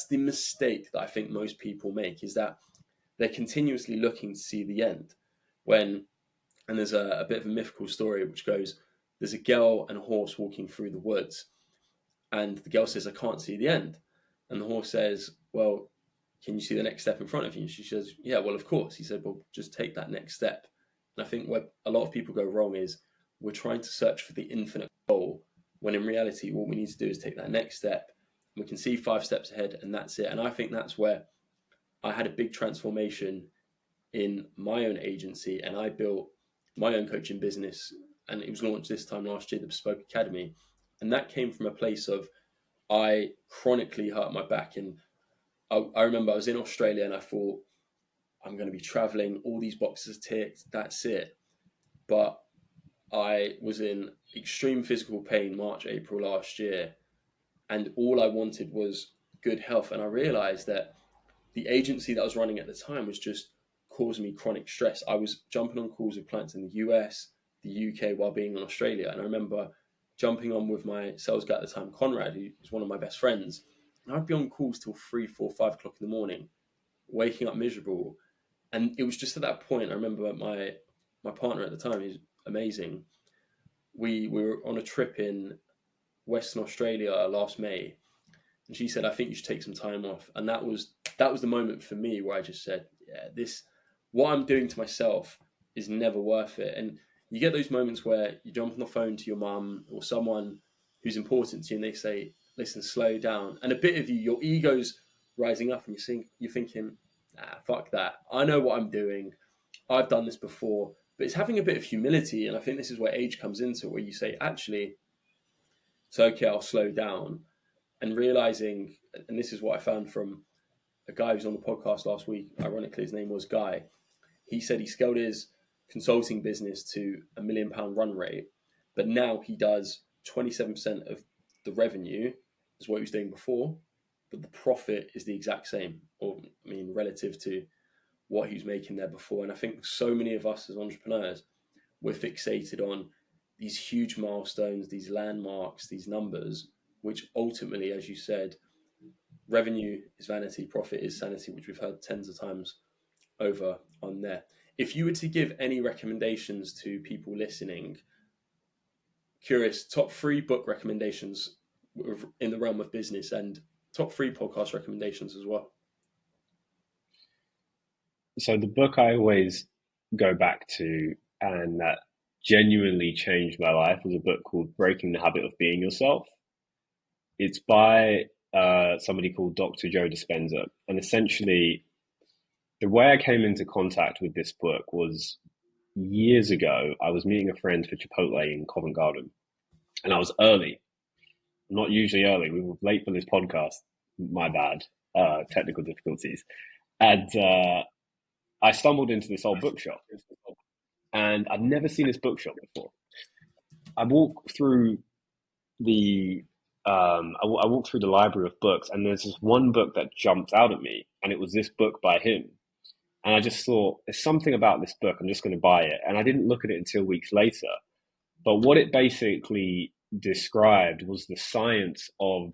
Speaker 1: the mistake that I think most people make, is that they're continuously looking to see the end. And there's a bit of a mythical story which goes, there's a girl and a horse walking through the woods. And the girl says, I can't see the end. And the horse says, well, can you see the next step in front of you? And she says, yeah, well, of course. He said, well, just take that next step. And I think where a lot of people go wrong is we're trying to search for the infinite goal, when in reality, what we need to do is take that next step. We can see 5 steps ahead, and that's it. And I think that's where I had a big transformation in my own agency, and I built my own coaching business, and it was launched this time last year, the Bespoke Academy. And that came from a place of, I chronically hurt my back. And I remember I was in Australia, and I thought, I'm going to be traveling, all these boxes ticked, that's it. But I was in extreme physical pain March, April last year, and all I wanted was good health. And I realized that the agency that I was running at the time was just causing me chronic stress. I was jumping on calls with clients in the US, the UK, while being in Australia. And I remember jumping on with my sales guy at the time, Conrad, who was one of my best friends. And I'd be on calls till 3, 4, 5 o'clock in the morning, waking up miserable. And it was just at that point, I remember my partner at the time, he's amazing. We were on a trip in Western Australia last May, and she said, I think you should take some time off. And that was the moment for me where I just said, yeah, what I'm doing to myself is never worth it. And you get those moments where you jump on the phone to your mum or someone who's important to you, and they say, listen, slow down. And a bit of you, your ego's rising up, and you're thinking, fuck that. I know what I'm doing. I've done this before. But it's having a bit of humility. And I think this is where age comes into, where you say, actually, it's okay, I'll slow down. And realizing, and this is what I found from a guy who's on the podcast last week, ironically, his name was Guy. He said he scaled his consulting business to £1 million run rate, but now he does 27% of the revenue is what he was doing before, but the profit is the exact same, or I mean, relative to what he was making there before. And I think so many of us as entrepreneurs, we're fixated on these huge milestones, these landmarks, these numbers, which ultimately, as you said, revenue is vanity, profit is sanity, which we've heard tens of times over on there. If you were to give any recommendations to people listening, curious, top 3 book recommendations in the realm of business, and top 3 podcast recommendations as well.
Speaker 3: So the book I always go back to and that genuinely changed my life was a book called Breaking the Habit of Being Yourself. It's by somebody called Dr. Joe Dispenza. And essentially, the way I came into contact with this book was years ago. I was meeting a friend for Chipotle in Covent Garden, and I was early. I'm not usually early. We were late for this podcast. My bad. Technical difficulties. And I stumbled into this old bookshop, and I'd never seen this bookshop before. I walked through the library of books, and there's this one book that jumped out at me, and it was this book by him. And I just thought, there's something about this book, I'm just going to buy it. And I didn't look at it until weeks later. But what it basically described was the science of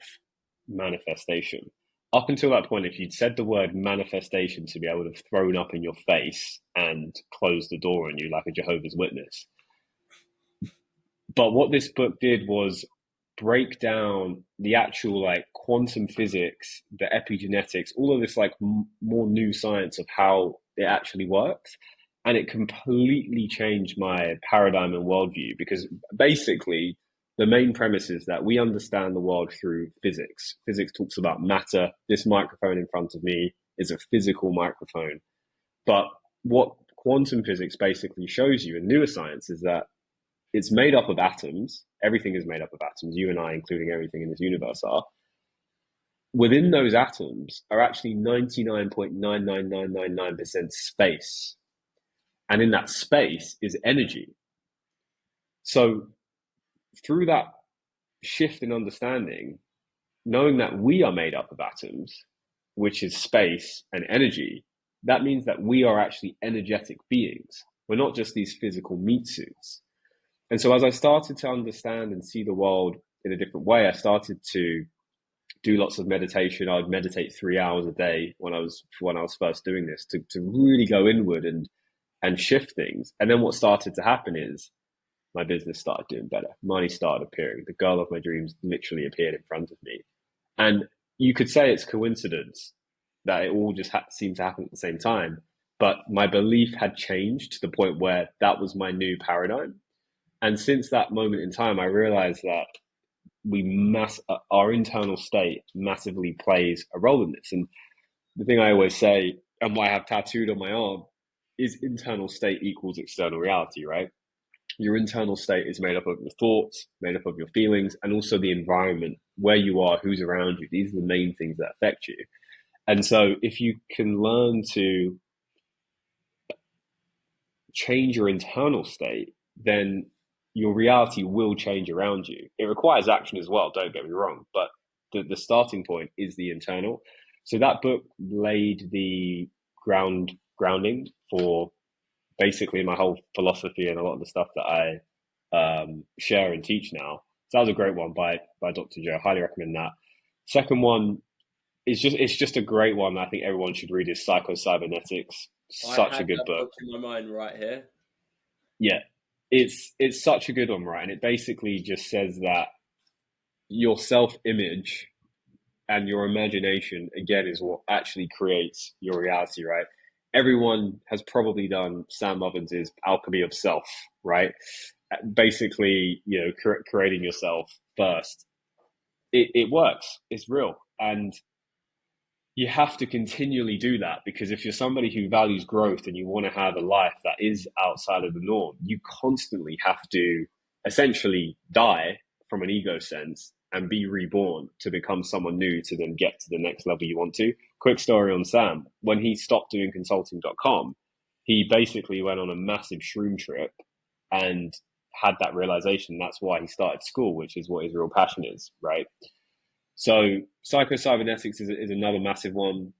Speaker 3: manifestation. Up until that point, if you'd said the word manifestation to me, I would have thrown up in your face and closed the door on you like a Jehovah's Witness. But what this book did was break down the actual quantum physics, the epigenetics, all of this more new science of how it actually works. And it completely changed my paradigm and worldview, because basically the main premise is that we understand the world through physics. Physics talks about matter. This microphone in front of me is a physical microphone. But what quantum physics basically shows you in neuroscience is that it's made up of atoms. Everything is made up of atoms. You and I, including everything in this universe, are. Within those atoms are actually 99.99999% space. And in that space is energy. So through that shift in understanding, knowing that we are made up of atoms, which is space and energy, that means that we are actually energetic beings. We're not just these physical meat suits. And so as I started to understand and see the world in a different way, I started to do lots of meditation. I would meditate 3 hours a day when I was first doing this to really go inward and shift things. And then what started to happen is my business started doing better. Money started appearing. The girl of my dreams literally appeared in front of me. And you could say it's coincidence that it all just seemed to happen at the same time. But my belief had changed to the point where that was my new paradigm. And since that moment in time, I realized that our internal state massively plays a role in this. And the thing I always say, and what I have tattooed on my arm, is internal state equals external reality, right? Your internal state is made up of your thoughts, made up of your feelings, and also the environment, where you are, who's around you. These are the main things that affect you. And so if you can learn to change your internal state, then your reality will change around you. It requires action as well, don't get me wrong, but the starting point is the internal. So that book laid the grounding for basically my whole philosophy and a lot of the stuff that I share and teach now. So that was a great one by Dr. Joe. Highly recommend that. Second one is just a great one that I think everyone should read is Psycho-Cybernetics.
Speaker 1: I
Speaker 3: Such a
Speaker 1: had
Speaker 3: good
Speaker 1: that
Speaker 3: book.
Speaker 1: book in my mind right here.
Speaker 3: Yeah. It's such a good one, right? And it basically just says that your self-image and your imagination, again, is what actually creates your reality, right? Everyone has probably done Sam Ovens' Alchemy of Self, right? Basically, creating yourself first. It works. It's real. And you have to continually do that, because if you're somebody who values growth and you want to have a life that is outside of the norm, you constantly have to essentially die from an ego sense and be reborn to become someone new to then get to the next level you want to. Quick story on Sam. When he stopped doing consulting.com, he basically went on a massive shroom trip and had that realization. That's why he started school, which is what his real passion is, right? So Psycho-Cybernetics is another massive one.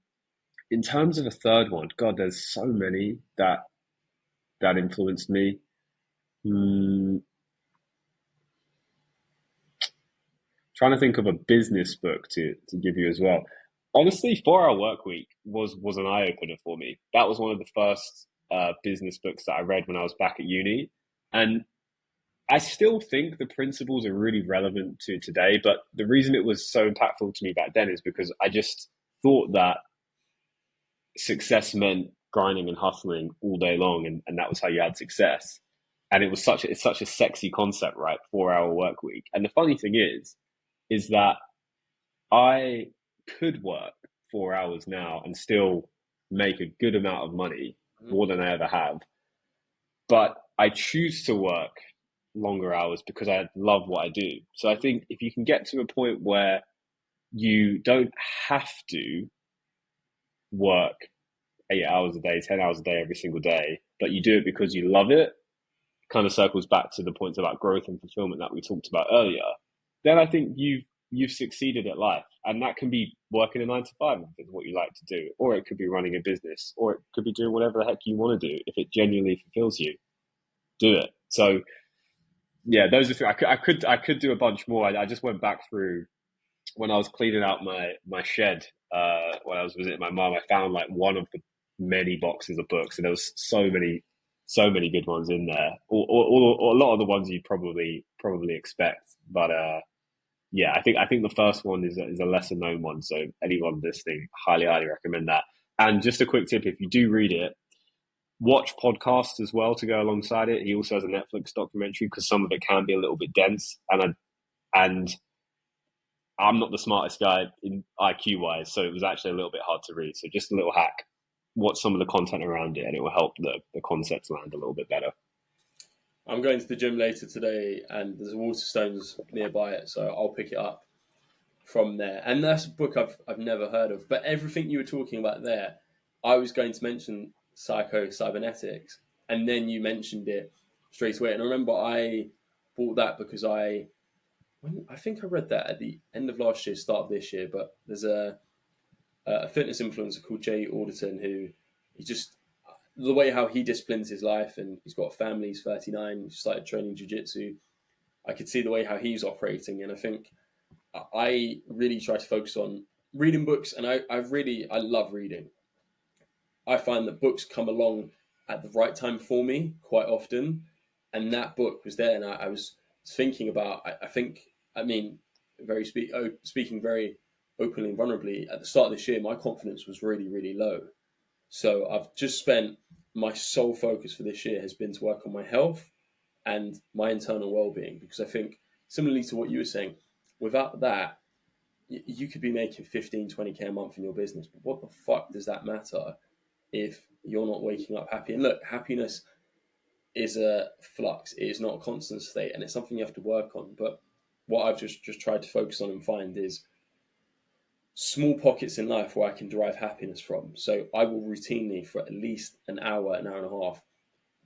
Speaker 3: In terms of a third one, God, there's so many that influenced me. Trying to think of a business book to give you as well. Honestly, 4 Hour Work Week was an eye opener for me. That was one of the first business books that I read when I was back at uni, and I still think the principles are really relevant to today. But the reason it was so impactful to me back then is because I just thought that success meant grinding and hustling all day long, and that was how you had success. And it's such a sexy concept, right? 4 Hour Work Week. And the funny thing is that I could work 4 hours now and still make a good amount of money, more than I ever have. But I choose to work longer hours because I love what I do. So I think if you can get to a point where you don't have to work 8 hours a day, 10 hours a day, every single day, but you do it because you love it, kind of circles back to the points about growth and fulfillment that we talked about earlier, then I think you've succeeded at life. And that can be working a 9 to 5 if it's what you like to do, or it could be running a business, or it could be doing whatever the heck you want to do. If it genuinely fulfills you, do it. So yeah, those are I could do a bunch more. I just went back through when I was cleaning out my shed when I was visiting my mom. I found like one of the many boxes of books, and there was so many good ones in there. A lot of the ones you'd probably expect, but yeah, I think the first one is a lesser known one. So anyone listening, highly recommend that. And just a quick tip: if you do read it, watch podcasts as well to go alongside it. He also has a Netflix documentary because some of it can be a little bit dense, and I'm not the smartest guy in IQ wise, so it was actually a little bit hard to read. So just a little hack: watch some of the content around it, and it will help the concepts land a little bit better.
Speaker 1: I'm going to the gym later today, and there's Waterstones nearby it, so I'll pick it up from there. And that's a book I've never heard of. But everything you were talking about there, I was going to mention Psycho-Cybernetics, and then you mentioned it straight away. And I remember I bought that because I think I read that at the end of last year, start of this year. But there's a fitness influencer called Jay Alderton who he just the way how he disciplines his life, and he's got a family. He's 39. He started training jiu-jitsu. I could see the way how he's operating, and I think I really try to focus on reading books, and I love reading. I find that books come along at the right time for me quite often, and that book was there, and I was thinking about. Speaking very openly and vulnerably, at the start of this year, my confidence was really, really low. So I've just spent my sole focus for this year has been to work on my health and my internal well-being, because I think similarly to what you were saying, without that, you could be making 15, 20K a month in your business, but what the fuck does that matter if you're not waking up happy? And look, happiness is a flux. It is not a constant state, and it's something you have to work on. But what I've just tried to focus on and find is small pockets in life where I can derive happiness from. So I will routinely, for at least an hour and a half,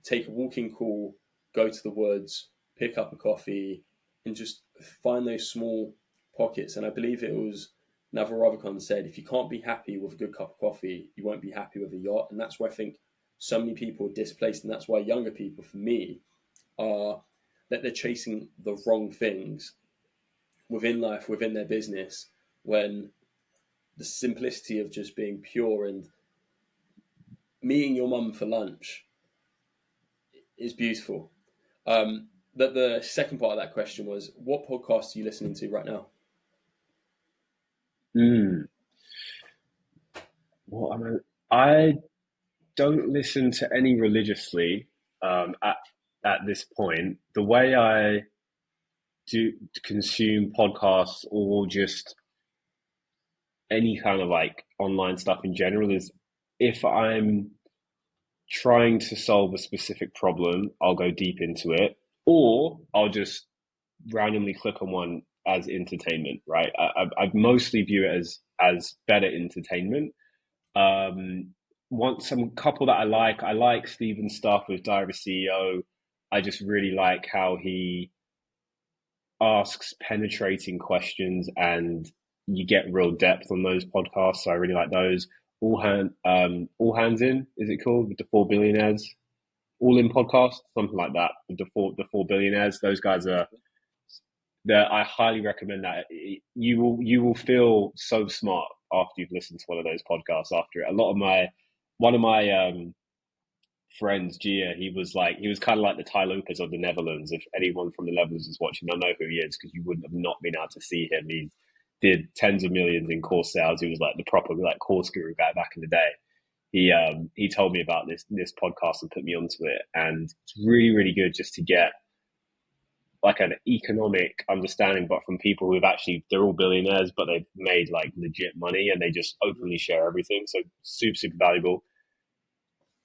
Speaker 1: take a walking call, go to the woods, pick up a coffee, and just find those small pockets. And I believe it was Naval Ravikant said, if you can't be happy with a good cup of coffee, you won't be happy with a yacht. And that's where I think so many people are displaced. And that's why younger people, for me, are that they're chasing the wrong things within life, within their business, when the simplicity of just being pure and meeting your mum for lunch is beautiful. But the second part of that question was, what podcast are you listening to right now?
Speaker 3: What am I don't listen to any religiously at this point. The way I do consume podcasts or just any kind of like online stuff in general is if I'm trying to solve a specific problem, I'll go deep into it, or I'll just randomly click on one as entertainment, right? I mostly view it as better entertainment. Want some couple that I like Stephen's stuff with Diary of a CEO. I just really like how he asks penetrating questions and you get real depth on those podcasts. So I really like those. All hands in, is it called, with the four billionaires? All in podcast, something like that. With the four billionaires, those guys are. I highly recommend that. You will feel so smart after you've listened to one of those podcasts. After it, one of my friends, Gia, he was kind of like the Tai Lopez of the Netherlands. If anyone from the Netherlands is watching, they'll know who he is because you wouldn't have not been able to see him. He did tens of millions in course sales. He was like the proper like course guru guy back in the day. He told me about this podcast and put me onto it, and it's really, really good just to get like an economic understanding, but from people who have actually, they're all billionaires, but they've made like legit money and they just openly share everything. So super, super valuable.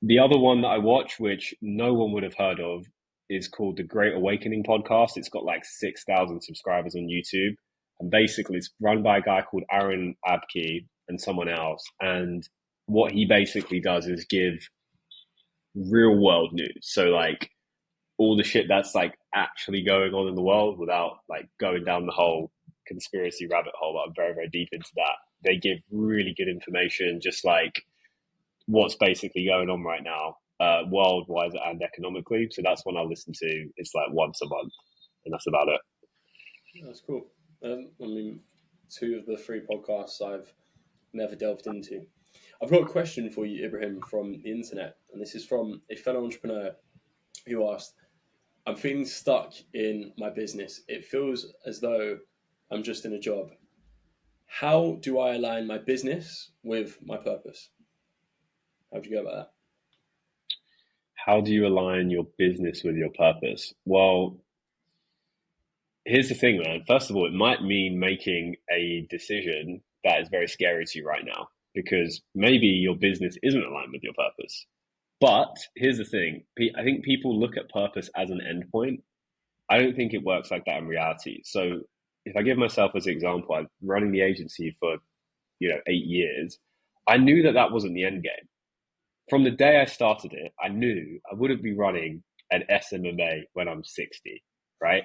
Speaker 3: The other one that I watch, which no one would have heard of, is called the Great Awakening podcast. It's got like 6,000 subscribers on YouTube. And basically it's run by a guy called Aaron Abke and someone else. And what he basically does is give real world news. So like all the shit that's like actually going on in the world without like going down the whole conspiracy rabbit hole. I'm very, very deep into that. They give really good information, just like what's basically going on right now, world-wise and economically. So that's one I listen to. It's like once a month, and that's about it.
Speaker 1: That's cool. I mean, 2 of the 3 podcasts I've never delved into. I've got a question for you, Ibrahim, from the internet, and this is from a fellow entrepreneur who asked, I'm feeling stuck in my business. It feels as though I'm just in a job. How do I align my business with my purpose? How do you go about that?
Speaker 3: How do you align your business with your purpose? Well, here's the thing, man. First of all, it might mean making a decision that is very scary to you right now, because maybe your business isn't aligned with your purpose. But here's the thing. I think people look at purpose as an endpoint. I don't think it works like that in reality. So if I give myself as an example, I'm running the agency for 8 years. I knew that wasn't the end game. From the day I started it, I knew I wouldn't be running an SMMA when I'm 60, right?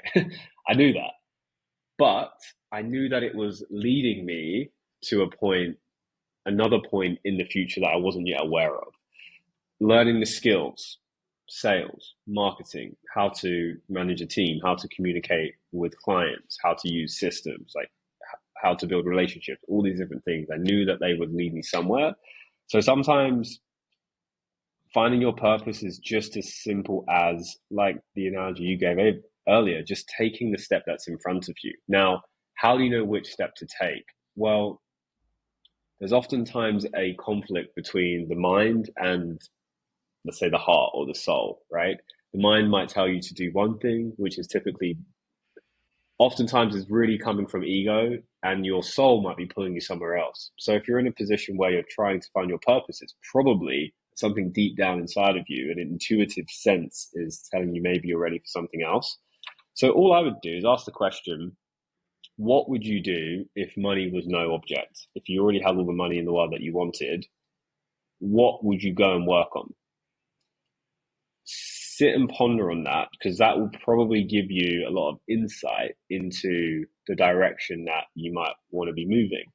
Speaker 3: I knew that. But I knew that it was leading me to another point in the future that I wasn't yet aware of. Learning the skills, sales, marketing, how to manage a team, how to communicate with clients, how to use systems, like how to build relationships, all these different things. I knew that they would lead me somewhere. So sometimes finding your purpose is just as simple as, like the analogy you gave earlier, just taking the step that's in front of you. Now, how do you know which step to take? Well, there's oftentimes a conflict between the mind and, let's say, the heart or the soul, right? The mind might tell you to do one thing, which is oftentimes is really coming from ego, and your soul might be pulling you somewhere else. So if you're in a position where you're trying to find your purpose, it's probably something deep down inside of you. An intuitive sense is telling you maybe you're ready for something else. So all I would do is ask the question, what would you do if money was no object? If you already had all the money in the world that you wanted, what would you go and work on? sit and ponder on that, because that will probably give you a lot of insight into the direction that you might want to be moving.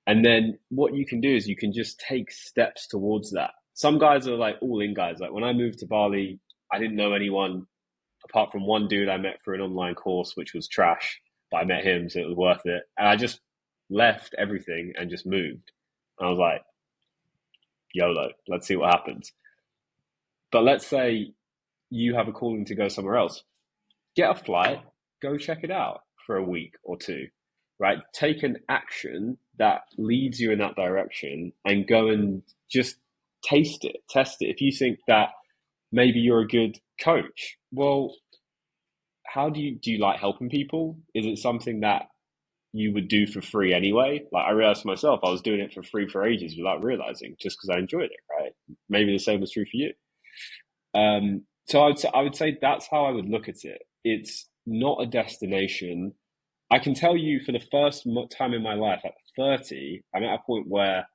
Speaker 3: And then what you can do is you can just take steps towards that. Some guys are like all in guys. Like when I moved to Bali, I didn't know anyone apart from one dude I met through an online course, which was trash, but I met him, so it was worth it. And I just left everything and just moved. And I was like, YOLO, let's see what happens. But let's say you have a calling to go somewhere else. Get a flight, go check it out for a week or two, right? Take an action that leads you in that direction and go and just taste it, test it. If you think that maybe you're a good coach, well, how do you like helping people? Is it something that you would do for free anyway? Like I realized for myself, I was doing it for free for ages without realizing, just because I enjoyed it, right? Maybe the same was true for you. So I would say that's how I would look at it. It's not a destination. I can tell you for the first time in my life, at 30, I'm at a point where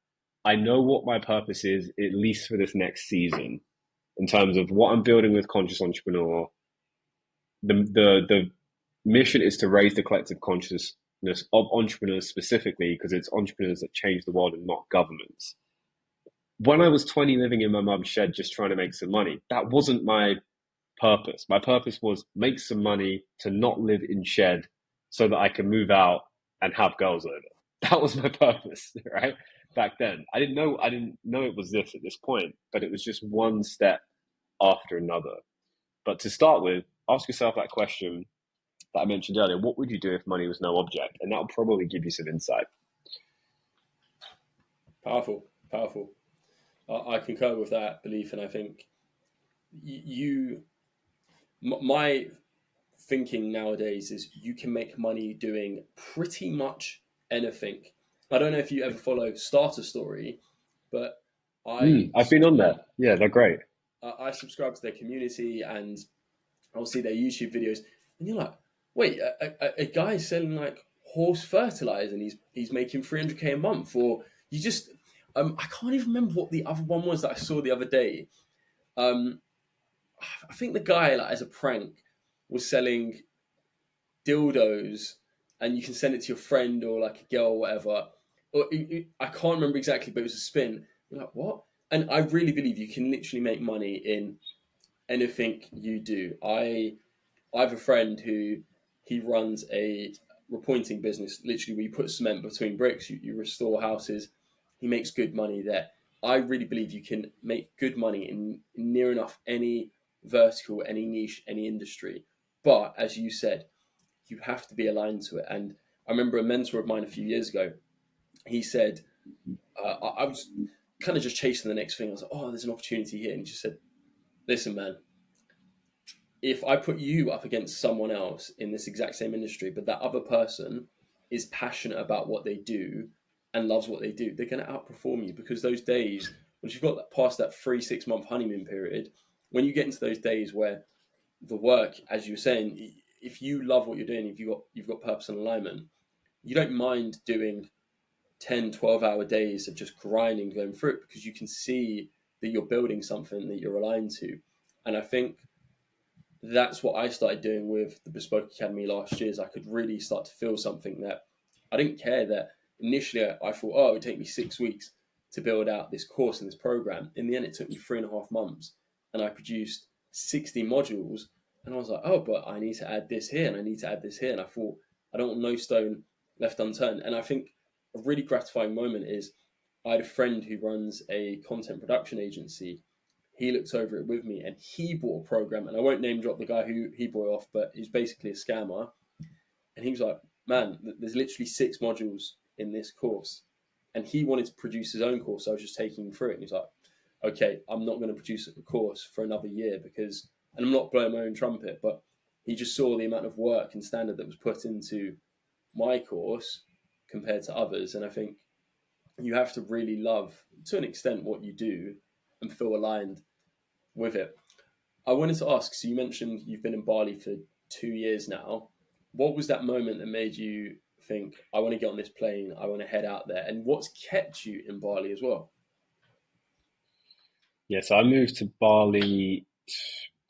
Speaker 3: I know what my purpose is, at least for this next season, in terms of what I'm building with Conscious Entrepreneur. The mission is to raise the collective consciousness of entrepreneurs specifically, because it's entrepreneurs that change the world and not governments. When I was 20 living in my mum's shed just trying to make some money, that wasn't my purpose. My purpose was make some money to not live in shed so that I can move out and have girls over. That was my purpose, right? Back then. I didn't know it was this at this point, but it was just one step after another. But to start with, ask yourself that question that I mentioned earlier. What would you do if money was no object? And that'll probably give you some insight.
Speaker 1: Powerful. I concur with that belief, and I think my thinking nowadays is you can make money doing pretty much anything. I don't know if you ever follow Starter Story, but
Speaker 3: I've been on there. Yeah, they're great.
Speaker 1: I subscribe to their community and I'll see their YouTube videos, and you're like, wait, a guy's selling like horse fertilizer and he's making 300k a month, or you just I can't even remember what the other one was that I saw the other day. I think the guy, like as a prank, was selling dildos, and you can send it to your friend or like a girl or whatever. Or I can't remember exactly, but it was a spin. You're like, what? And I really believe you can literally make money in anything you do. I have a friend who he runs a repointing business, literally where you put cement between bricks, you restore houses. He makes good money there. I really believe you can make good money in near enough any vertical, any niche, any industry. But as you said, you have to be aligned to it. And I remember a mentor of mine a few years ago, he said, I was kind of just chasing the next thing. I was like, oh, there's an opportunity here. And he just said, listen, man, if I put you up against someone else in this exact same industry, but that other person is passionate about what they do and loves what they do, they're going to outperform you, because those days, once you've got past that 3-6 month honeymoon period, when you get into those days where the work, as you were saying, if you love what you're doing, if you've got purpose and alignment, you don't mind doing 10-12 hour days of just grinding, going through it, because you can see that you're building something that you're aligned to. And I think that's what I started doing with the Bespoke Academy last year. Is I could really start to feel something that I didn't care that initially I thought, oh, it would take me 6 weeks to build out this course and this program. In the end, it took me 3.5 months, and I produced 60 modules. And I was like, oh, but I need to add this here and I need to add this here. And I thought, I don't want no stone left unturned. And I think a really gratifying moment is I had a friend who runs a content production agency. He looked over it with me and he bought a program. And I won't name drop the guy who he bought off, but he's basically a scammer. And he was like, man, there's literally 6 modules in this course. And he wanted to produce his own course. So I was just taking him through it. And he's like, okay, I'm not going to produce a course for another year because, and I'm not blowing my own trumpet, but he just saw the amount of work and standard that was put into my course compared to others. And I think you have to really love, to an extent, what you do and feel aligned with it. I wanted to ask, so you mentioned you've been in Bali for 2 years now. What was that moment that made you think, I want to get on this plane, I want to head out there? And what's kept you in Bali as well?
Speaker 3: Yeah, so I moved to Bali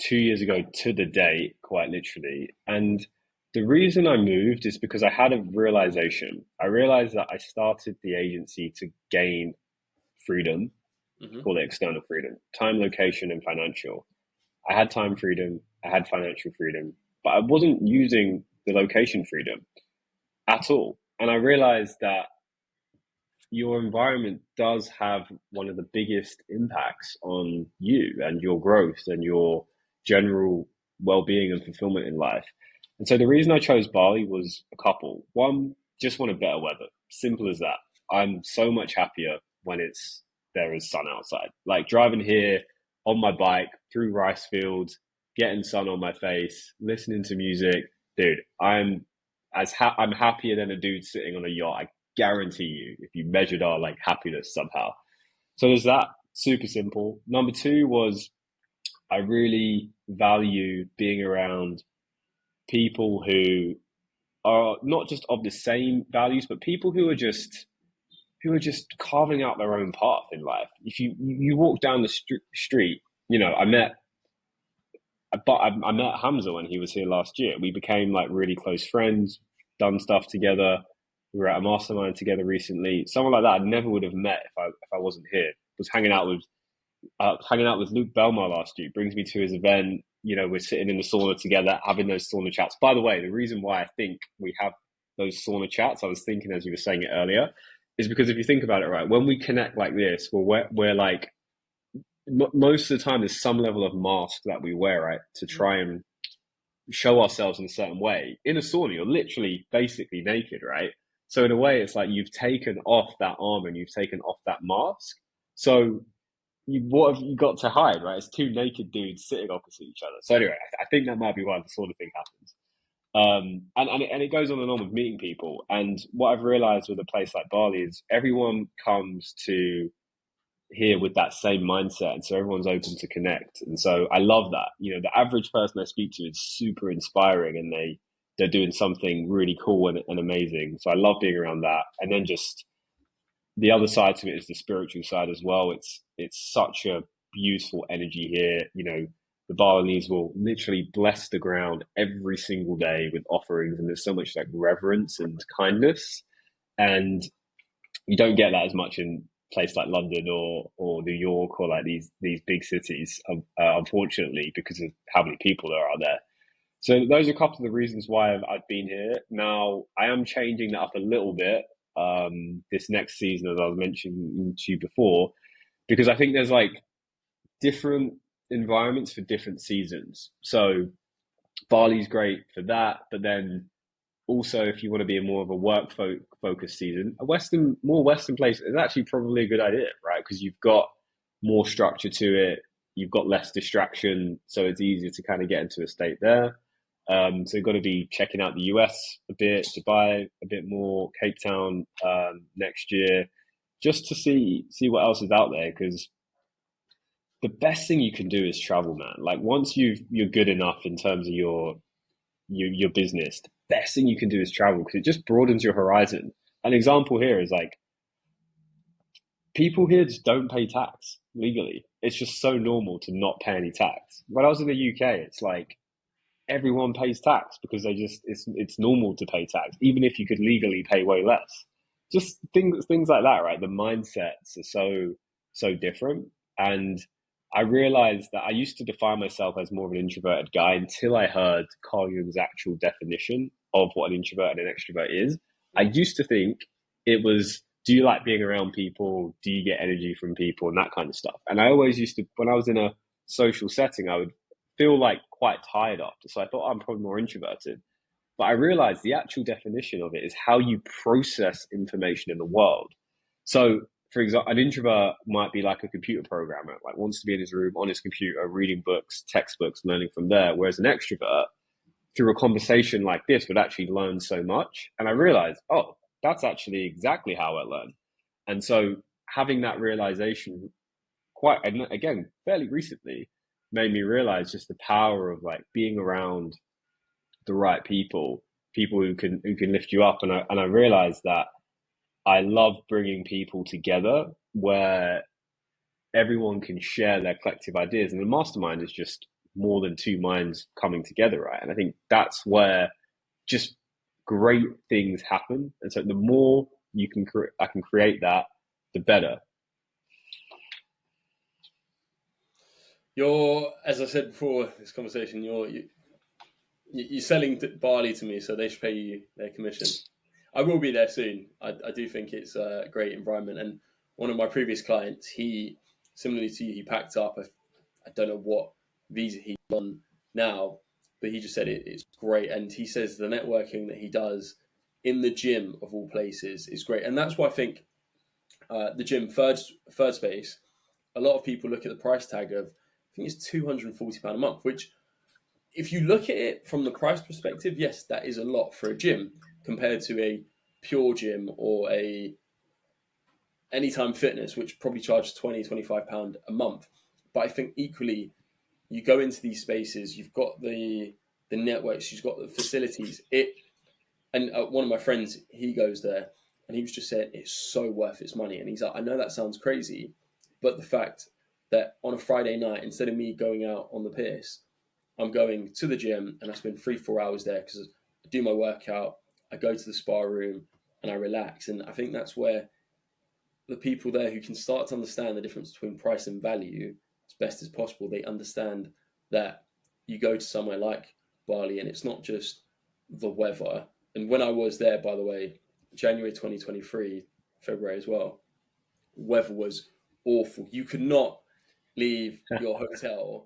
Speaker 3: 2 years ago to the date, quite literally. And the reason I moved is because I had a realization. I realized that I started the agency to gain freedom, call it external freedom, time, location, and financial. I had time freedom, I had financial freedom, but I wasn't using the location freedom at all. And I realized that your environment does have one of the biggest impacts on you and your growth and your general well-being and fulfillment in life. And so the reason I chose Bali was a couple. One, just wanted better weather. Simple as that. I'm so much happier when there is sun outside. Like driving here on my bike through rice fields, getting sun on my face, listening to music. Dude, I'm happier than a dude sitting on a yacht. I guarantee you, if you measured our like happiness somehow. So there's that, super simple. Number two was I really value being around people who are not just of the same values, but people who are just carving out their own path in life. If you walk down the street, I met Hamza when he was here last year. We became like really close friends, done stuff together. We were at a mastermind together recently. Someone like that I never would have met if I wasn't here. Was hanging out with Luke Belmar last year. Brings me to his event. We're sitting in the sauna together, having those sauna chats. By the way, the reason why I think we have those sauna chats, I was thinking as you were saying it earlier, is because if you think about it, right, when we connect like this, we're like, most of the time there's some level of mask that we wear, right, to try and show ourselves in a certain way. In a sauna, you're literally basically naked, right? So in a way, it's like you've taken off that armor and you've taken off that mask. So what have you got to hide, right? It's two naked dudes sitting opposite each other. So anyway, I think that might be why the sort of thing happens. And it goes on and on with meeting people. And what I've realized with a place like Bali is everyone comes to here with that same mindset, and so everyone's open to connect. And so I love that. The average person I speak to is super inspiring, and they're doing something really cool and amazing. So I love being around that. And then just the other side to it is the spiritual side as well. It's such a beautiful energy here. The Balinese will literally bless the ground every single day with offerings, and there's so much like reverence and kindness, and you don't get that as much in place like London or New York or like these big cities, unfortunately, because of how many people there are there. So those are a couple of the reasons why I've been here. Now I am changing that up a little bit this next season, as I was mentioning to you before, because I think there's like different environments for different seasons. So Bali's great for that, but then also if you want to be in more of a work focused season, more Western place is actually probably a good idea, right? Because you've got more structure to it, you've got less distraction, so it's easier to kind of get into a state there. So you've got to be checking out the US a bit, Dubai a bit more, Cape Town next year, just to see what else is out there. Because the best thing you can do is travel, man. Like once you're good enough in terms of your business, the best thing you can do is travel, because it just broadens your horizon. An example here is like people here just don't pay tax legally. It's just so normal to not pay any tax. When I was in the UK, it's like everyone pays tax because it's normal to pay tax, even if you could legally pay way less. Just things like that, right? The mindsets are so different. And I realized that I used to define myself as more of an introverted guy until I heard Carl Jung's actual definition of what an introvert and an extrovert is. I used to think it was, do you like being around people? Do you get energy from people and that kind of stuff? And I always used to, when I was in a social setting, I would feel like quite tired after. So I thought I'm probably more introverted. But I realized the actual definition of it is how you process information in the world. So for example, an introvert might be like a computer programmer, like wants to be in his room on his computer, reading books, textbooks, learning from there. Whereas an extrovert, through a conversation like this, would actually learn so much. And I realized, oh, that's actually exactly how I learn. And so having that realization again, fairly recently, made me realize just the power of like being around the right people who can lift you up. And I realized that I love bringing people together where everyone can share their collective ideas. And the mastermind is just more than two minds coming together, right? And I think that's where just great things happen. And so the more I can create that, the better.
Speaker 1: As I said before this conversation, you're selling Bali to me, so they should pay you their commission. I will be there soon. I do think it's a great environment. And one of my previous clients, he, similarly to you, he packed up. I don't know what visa he's on now, but he just said it's great. And he says the networking that he does in the gym, of all places, is great. And that's why I think the gym, third space, a lot of people look at the price tag of, I think it's £240 a month, which, if you look at it from the price perspective, yes, that is a lot for a gym compared to a pure gym or a Anytime Fitness, which probably charges £20-25 a month. But I think equally, you go into these spaces, you've got the networks, you've got the facilities. And one of my friends, he goes there, and he was just saying it's so worth its money. And he's like, I know that sounds crazy, but the fact that on a Friday night, instead of me going out on the piss, I'm going to the gym and I spend 3-4 hours there because I do my workout, I go to the spa room and I relax. And I think that's where the people there who can start to understand the difference between price and value as best as possible, they understand that you go to somewhere like Bali and it's not just the weather. And when I was there, by the way, January 2023, February as well, weather was awful. You could not leave your hotel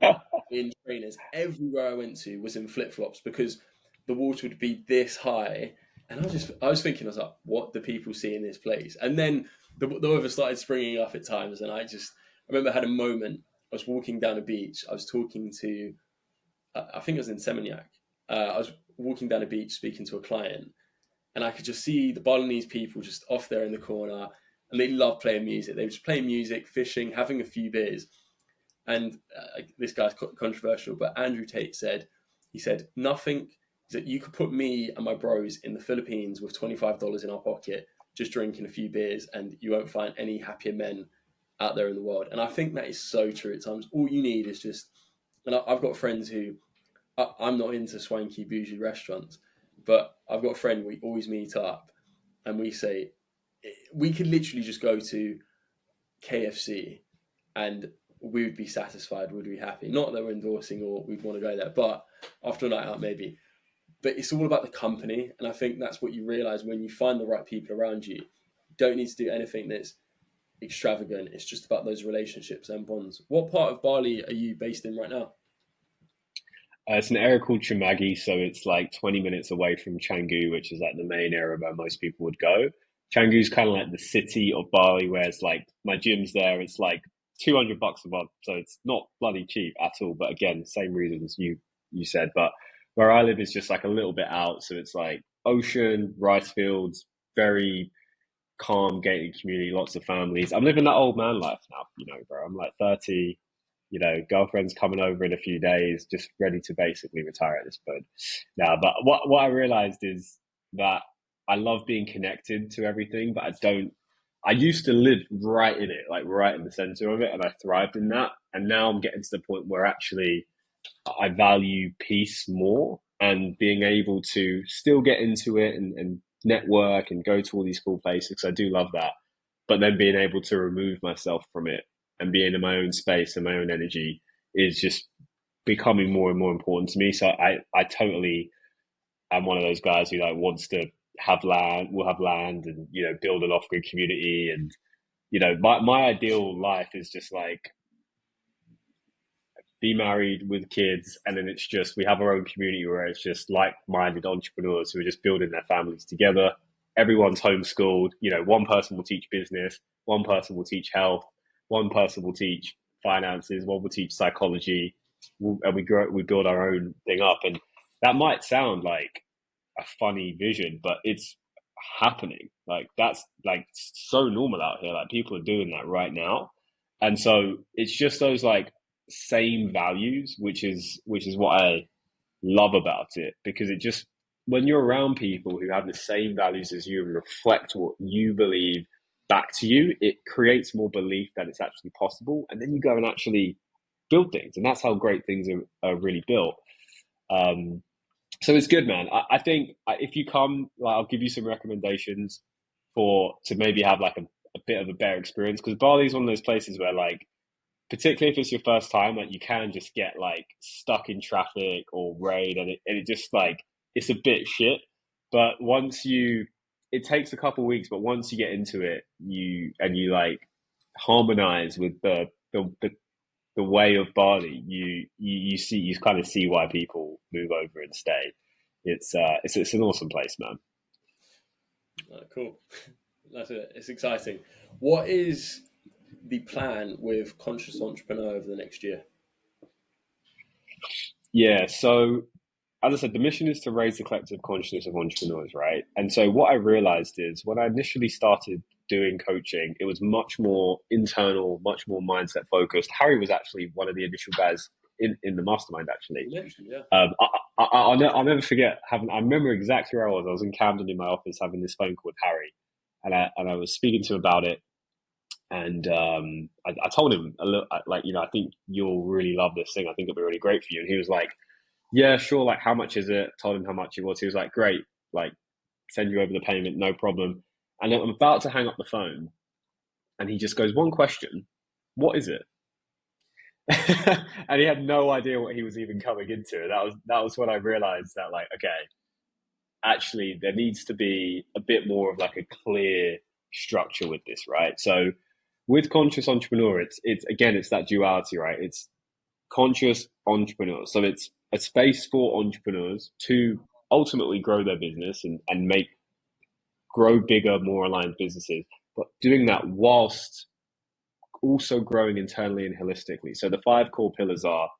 Speaker 1: in trainers. Everywhere I went to was in flip-flops because the water would be this high. And I was thinking, I was like, what do people see in this place? And then the weather started springing up at times. And I remember I had a moment. I was walking down a beach. I was talking to, I think it was in Seminyak. I was walking down a beach speaking to a client. And I could just see the Balinese people just off there in the corner. And they love playing music. They were just playing music, fishing, having a few beers. And this guy's controversial, but Andrew Tate said, nothing, that you could put me and my bros in the Philippines with $25 in our pocket, just drinking a few beers, and you won't find any happier men out there in the world. And I think that is so true at times. All you need is just, and I've got friends who, I'm not into swanky, bougie restaurants, but I've got a friend, we always meet up and we say, we could literally just go to KFC and we would be satisfied, would be happy. Not that we're endorsing or we'd want to go there, but after a night out, maybe. But it's all about the company. And I think that's what you realize when you find the right people around you. You don't need to do anything that's extravagant. It's just about those relationships and bonds. What part of Bali are you based in right now?
Speaker 3: It's an area called Chimagi, so it's like 20 minutes away from Canggu, which is like the main area where most people would go. Canggu's kind of like the city of Bali, where it's like my gym's there. It's like $200 a month, so it's not bloody cheap at all. But again, same reasons you said. But where I live is just like a little bit out, so it's like ocean, rice fields, very calm, gated community, lots of families. I'm living that old man life now, bro. I'm like 30. Girlfriend's coming over in a few days, just ready to basically retire at this point. Now, but what I realized is that I love being connected to everything, but I used to live right in it, like right in the center of it, and I thrived in that. And now I'm getting to the point where actually I value peace more and being able to still get into it and network and go to all these cool places. I do love that. But then being able to remove myself from it and being in my own space and my own energy is just becoming more and more important to me. So I totally am one of those guys who like wants to will have land and, build an off-grid community. And, my ideal life is just like be married with kids. And then it's just, we have our own community where it's just like-minded entrepreneurs who are just building their families together. Everyone's homeschooled. One person will teach business, one person will teach health, one person will teach finances, one will teach psychology, and we build our own thing up. And that might sound like a funny vision, but it's happening. Like that's like so normal out here. Like people are doing that right now. And so it's just those like same values, which is what I love about it, because it just, when you're around people who have the same values as you and reflect what you believe back to you, it creates more belief that it's actually possible. And then you go and actually build things, and that's how great things are really built. So it's good, man. I think if you come, like, I'll give you some recommendations to maybe have like a bit of a better experience, because Bali is one of those places where, like, particularly if it's your first time, like, you can just get like stuck in traffic or rain, and it just like, it's a bit shit. But it takes a couple of weeks, but once you get into it, you like harmonize with the way of Bali, you kind of see why people move over and stay. It's an awesome place, man.
Speaker 1: Cool. It's exciting. What is the plan with Conscious Entrepreneur over the next year?
Speaker 3: Yeah, so as I said, the mission is to raise the collective consciousness of entrepreneurs, right? And so what I realized is, when I initially started doing coaching, it was much more internal, much more mindset focused. Harry was actually one of the initial guys in the mastermind, actually.
Speaker 1: Yeah.
Speaker 3: I'll never forget I remember exactly where I was. I was in Camden in my office having this phone call with Harry, and I was speaking to him about it. And I told him a little, like, I think you'll really love this thing. I think it'll be really great for you. And he was like, yeah, sure. Like, how much is it? Told him how much it was. He was like, great. Like, send you over the payment, no problem. And I'm about to hang up the phone, and he just goes, one question, what is it? And he had no idea what he was even coming into. That was when I realized that, like, okay, actually there needs to be a bit more of like a clear structure with this, right? So with Conscious Entrepreneur, it's that duality, right? It's conscious entrepreneurs. So it's a space for entrepreneurs to ultimately grow their business and grow bigger, more aligned businesses, but doing that whilst also growing internally and holistically. So the 5 core pillars are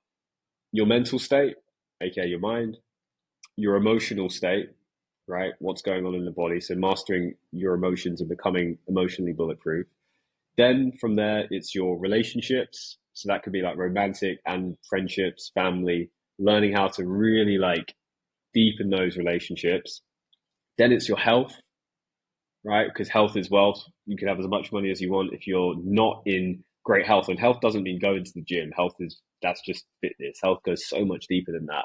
Speaker 3: your mental state, aka your mind, your emotional state, right? What's going on in the body. So mastering your emotions and becoming emotionally bulletproof. Then from there, it's your relationships. So that could be like romantic and friendships, family, learning how to really like deepen those relationships. Then it's your health, right? Because health is wealth. You can have as much money as you want if you're not in great health. And health doesn't mean going to the gym. That's just fitness. Health goes so much deeper than that.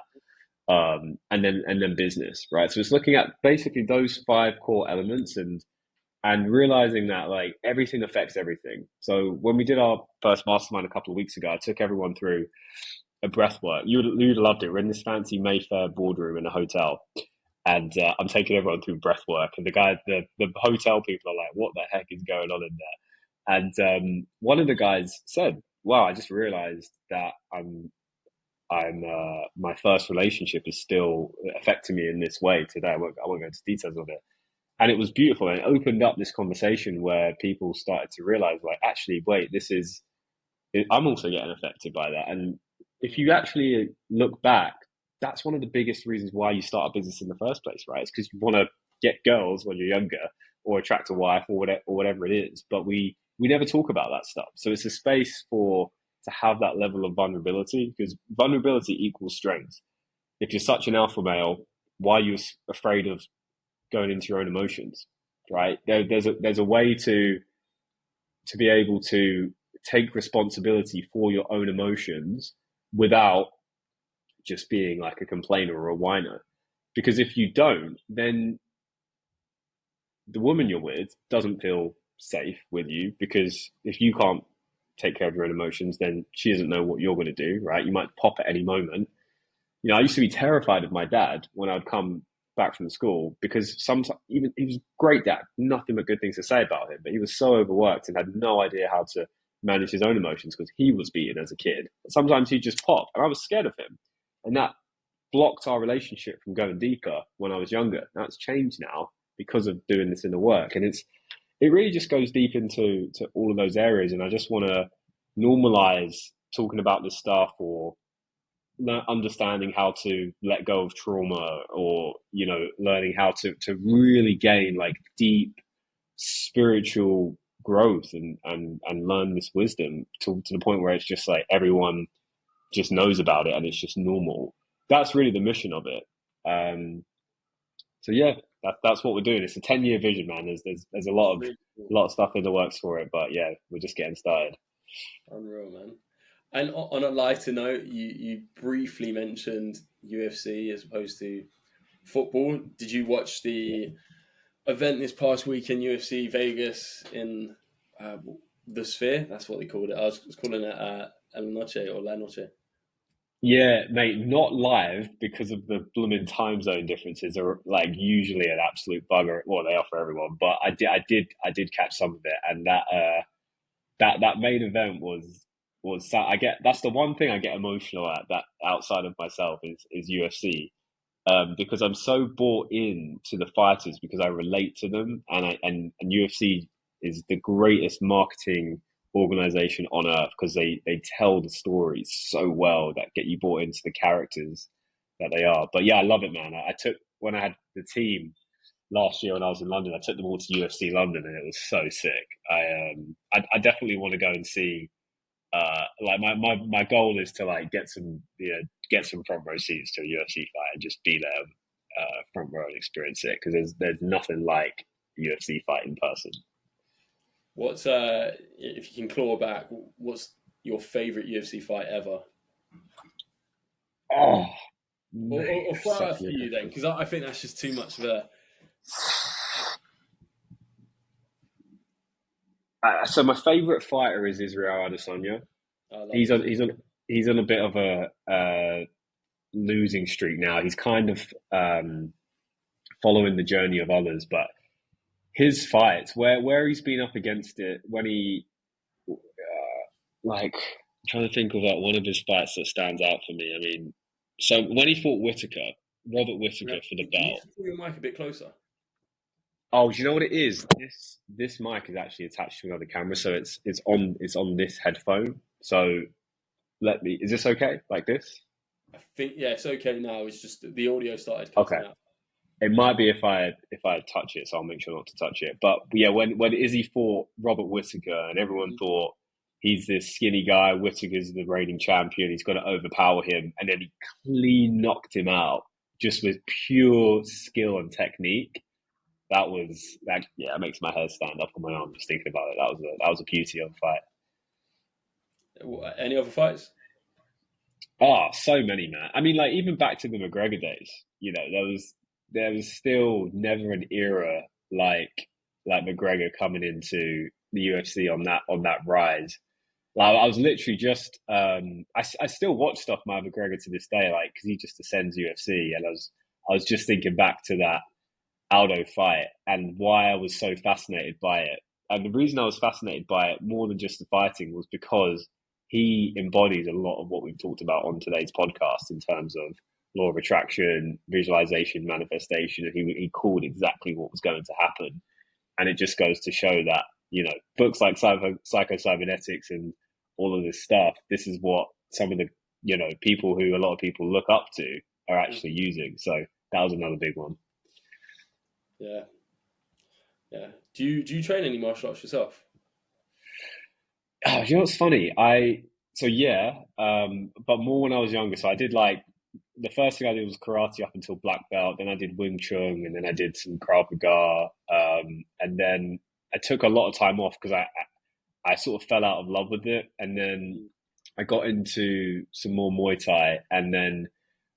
Speaker 3: And then business, right? So it's looking at basically those 5 core elements and realizing that like everything affects everything. So when we did our first mastermind a couple of weeks ago, I took everyone through a breath work. You'd have loved it. We're in this fancy Mayfair boardroom in a hotel, and I'm taking everyone through breath work. And the hotel people are like, "What the heck is going on in there?" And one of the guys said, "Wow, I just realized that my first relationship is still affecting me in this way today." I won't go into details of it. And it was beautiful, and it opened up this conversation where people started to realize, like, actually, wait, I'm also getting affected by that. And if you actually look back, that's one of the biggest reasons why you start a business in the first place, right? It's because you want to get girls when you're younger, or attract a wife, or whatever it is. But we never talk about that stuff. So it's a space to have that level of vulnerability, because vulnerability equals strength. If you're such an alpha male, why are you afraid of going into your own emotions, right? There's a way to be able to take responsibility for your own emotions without just being like a complainer or a whiner. Because if you don't, then the woman you're with doesn't feel safe with you, because if you can't take care of your own emotions, then she doesn't know what you're going to do, right? You might pop at any moment. I used to be terrified of my dad when I'd come back from school, because sometimes even he was a great dad, nothing but good things to say about him, but he was so overworked and had no idea how to manage his own emotions because he was beaten as a kid. Sometimes he'd just pop, and I was scared of him, and that blocked our relationship from going deeper when I was younger. That's changed now because of doing this in the work, and it really just goes deep into all of those areas. And I just want to normalize talking about this stuff, or understanding how to let go of trauma, or learning how to really gain like deep spiritual growth and learn this wisdom to the point where it's just like everyone just knows about it and it's just normal. That's really the mission of it. So yeah, that's what we're doing. It's a 10-year vision, man. There's a lot of stuff in the works for it, but yeah, we're just getting started.
Speaker 1: Unreal, man. And on a lighter note, you briefly mentioned UFC as opposed to football. Did you watch the event this past week in UFC Vegas in uh, the Sphere? That's what they called it. I was calling it El Noche or La Noche.
Speaker 3: Yeah, mate, not live because of the blooming time zone differences are like usually an absolute bugger. Well, they are for everyone, but I did catch some of it, and that main event was I get that's the one thing I get emotional at that outside of myself is UFC, because I'm so bought in to the fighters because I relate to them, and UFC is the greatest marketing organization on earth because they tell the stories so well that get you bought into the characters that they are. But yeah, I love it, man. I took when I had the team last year when I was in London, I took them all to UFC London, and it was so sick. I definitely want to go and see. Like my goal is to like get some front row seats to a UFC fight and just be there front row and experience it because there's nothing like a UFC fight in person.
Speaker 1: What's if you can claw back? What's your favorite UFC fight ever?
Speaker 3: Oh,
Speaker 1: Or
Speaker 3: mate,
Speaker 1: throw out a
Speaker 3: such a good
Speaker 1: few then,
Speaker 3: question.
Speaker 1: because I think that's just too much of a.
Speaker 3: So my favorite fighter is Israel Adesanya.
Speaker 1: I love
Speaker 3: He's
Speaker 1: it.
Speaker 3: on he's on he's on a bit of a losing streak now. He's kind of following the journey of others, but his fights where he's been up against it when he like I'm trying to think of like one of his fights that stands out for me. I mean, so when he fought Whitaker, Robert
Speaker 1: Yeah.
Speaker 3: Whitaker for the
Speaker 1: You need
Speaker 3: belt.
Speaker 1: to pull your mic a bit closer.
Speaker 3: Oh, do you know what it is? This mic is actually attached to another camera, so it's on this headphone. So let me. Is this okay? Like this?
Speaker 1: I think yeah, it's okay now. It's just the audio started
Speaker 3: Okay.
Speaker 1: cutting out.
Speaker 3: It might be if I touch it, so I'll make sure not to touch it. But yeah, when Izzy fought Robert Whitaker, and everyone thought he's this skinny guy, Whitaker's the reigning champion, he's going to overpower him, and then he clean knocked him out just with pure skill and technique. That. Yeah, it makes my hair stand up on my arm just thinking about it. That was a beauty of a fight.
Speaker 1: Any other fights?
Speaker 3: Oh, so many, man. I mean, like even back to the McGregor days, there was still never an era like McGregor coming into the UFC on that rise. Like I was literally just I still watch stuff by McGregor to this day, like because he just ascends UFC, and I was just thinking back to that Aldo fight and why I was so fascinated by it. And the reason I was fascinated by it more than just the fighting was because he embodies a lot of what we've talked about on today's podcast in terms of law of attraction, visualization, manifestation. And he called exactly what was going to happen. And it just goes to show that, books like Psycho-Cybernetics and all of this stuff, this is what some of the, people who a lot of people look up to are actually using. So that was another big one.
Speaker 1: Yeah, yeah. Do you train any martial arts yourself?
Speaker 3: Oh, you know what's funny? Yeah, but more when I was younger. So I did like the first thing I did was karate up until black belt. Then I did Wing Chun, and then I did some Krav Maga. And then I took a lot of time off because I sort of fell out of love with it. And then I got into some more Muay Thai, and then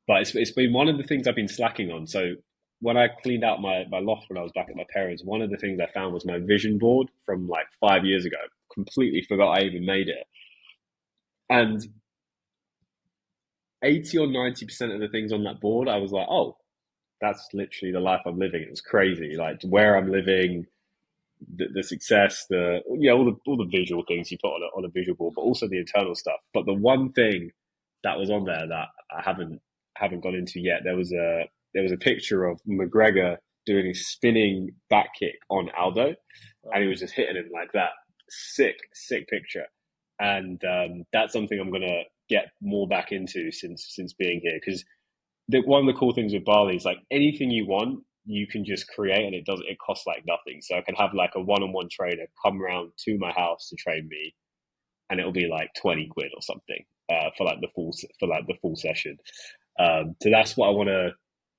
Speaker 3: but it's been one of the things I've been slacking on. So when I cleaned out my loft when I was back at my parents', one of the things I found was my vision board from like 5 years ago. Completely forgot I even made it. And 80 or 90% of the things on that board, I was like, oh, that's literally the life I'm living. It was crazy. Like where I'm living, the success, all the visual things you put on a visual board, but also the internal stuff. But the one thing that was on there that I haven't gone into yet, there was a picture of McGregor doing a spinning back kick on Aldo, and he was just hitting him like that. Sick, sick picture, and that's something I'm gonna get more back into since being here because one of the cool things with Bali is like anything you want, you can just create, and it costs like nothing. So I can have like a one-on-one trainer come around to my house to train me, and it'll be like 20 quid or something for the full session. So that's what I want to.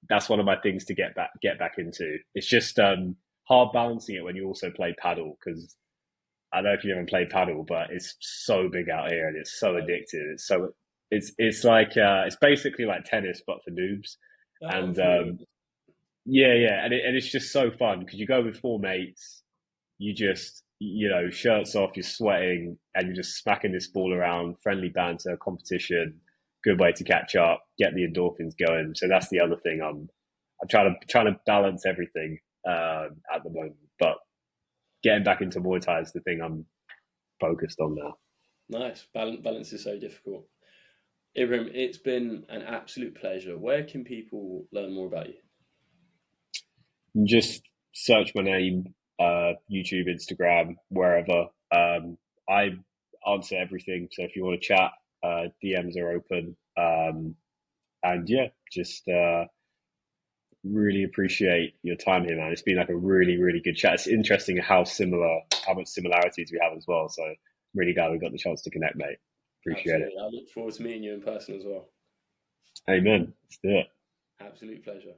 Speaker 3: That's one of my things to get back into. It's just hard balancing it when you also play paddle because I don't know if you ever played paddle, but it's so big out here and it's so addictive. It's like it's basically like tennis but for noobs.
Speaker 1: I'm
Speaker 3: And
Speaker 1: familiar with
Speaker 3: yeah, and it's just so fun because you go with four mates, you just shirts off, you're sweating, and you're just smacking this ball around, friendly banter, competition, good way to catch up, get the endorphins going. So that's the other thing I'm trying to balance everything at the moment, but getting back into Muay Thai is the thing I'm focused on now.
Speaker 1: Nice. Balance is so difficult. Ibrahim, it's been an absolute pleasure. Where can people learn more about you?
Speaker 3: Just search my name, YouTube, Instagram, wherever. I answer everything, so if you want to chat, DMs are open. And yeah, just really appreciate your time here, man. It's been like a really, really good chat. It's interesting how much similarities we have as well. So really glad we got the chance to connect, mate. Appreciate it.
Speaker 1: Absolutely. I look forward to meeting you in person as well.
Speaker 3: Amen. Let's do it.
Speaker 1: Absolute pleasure.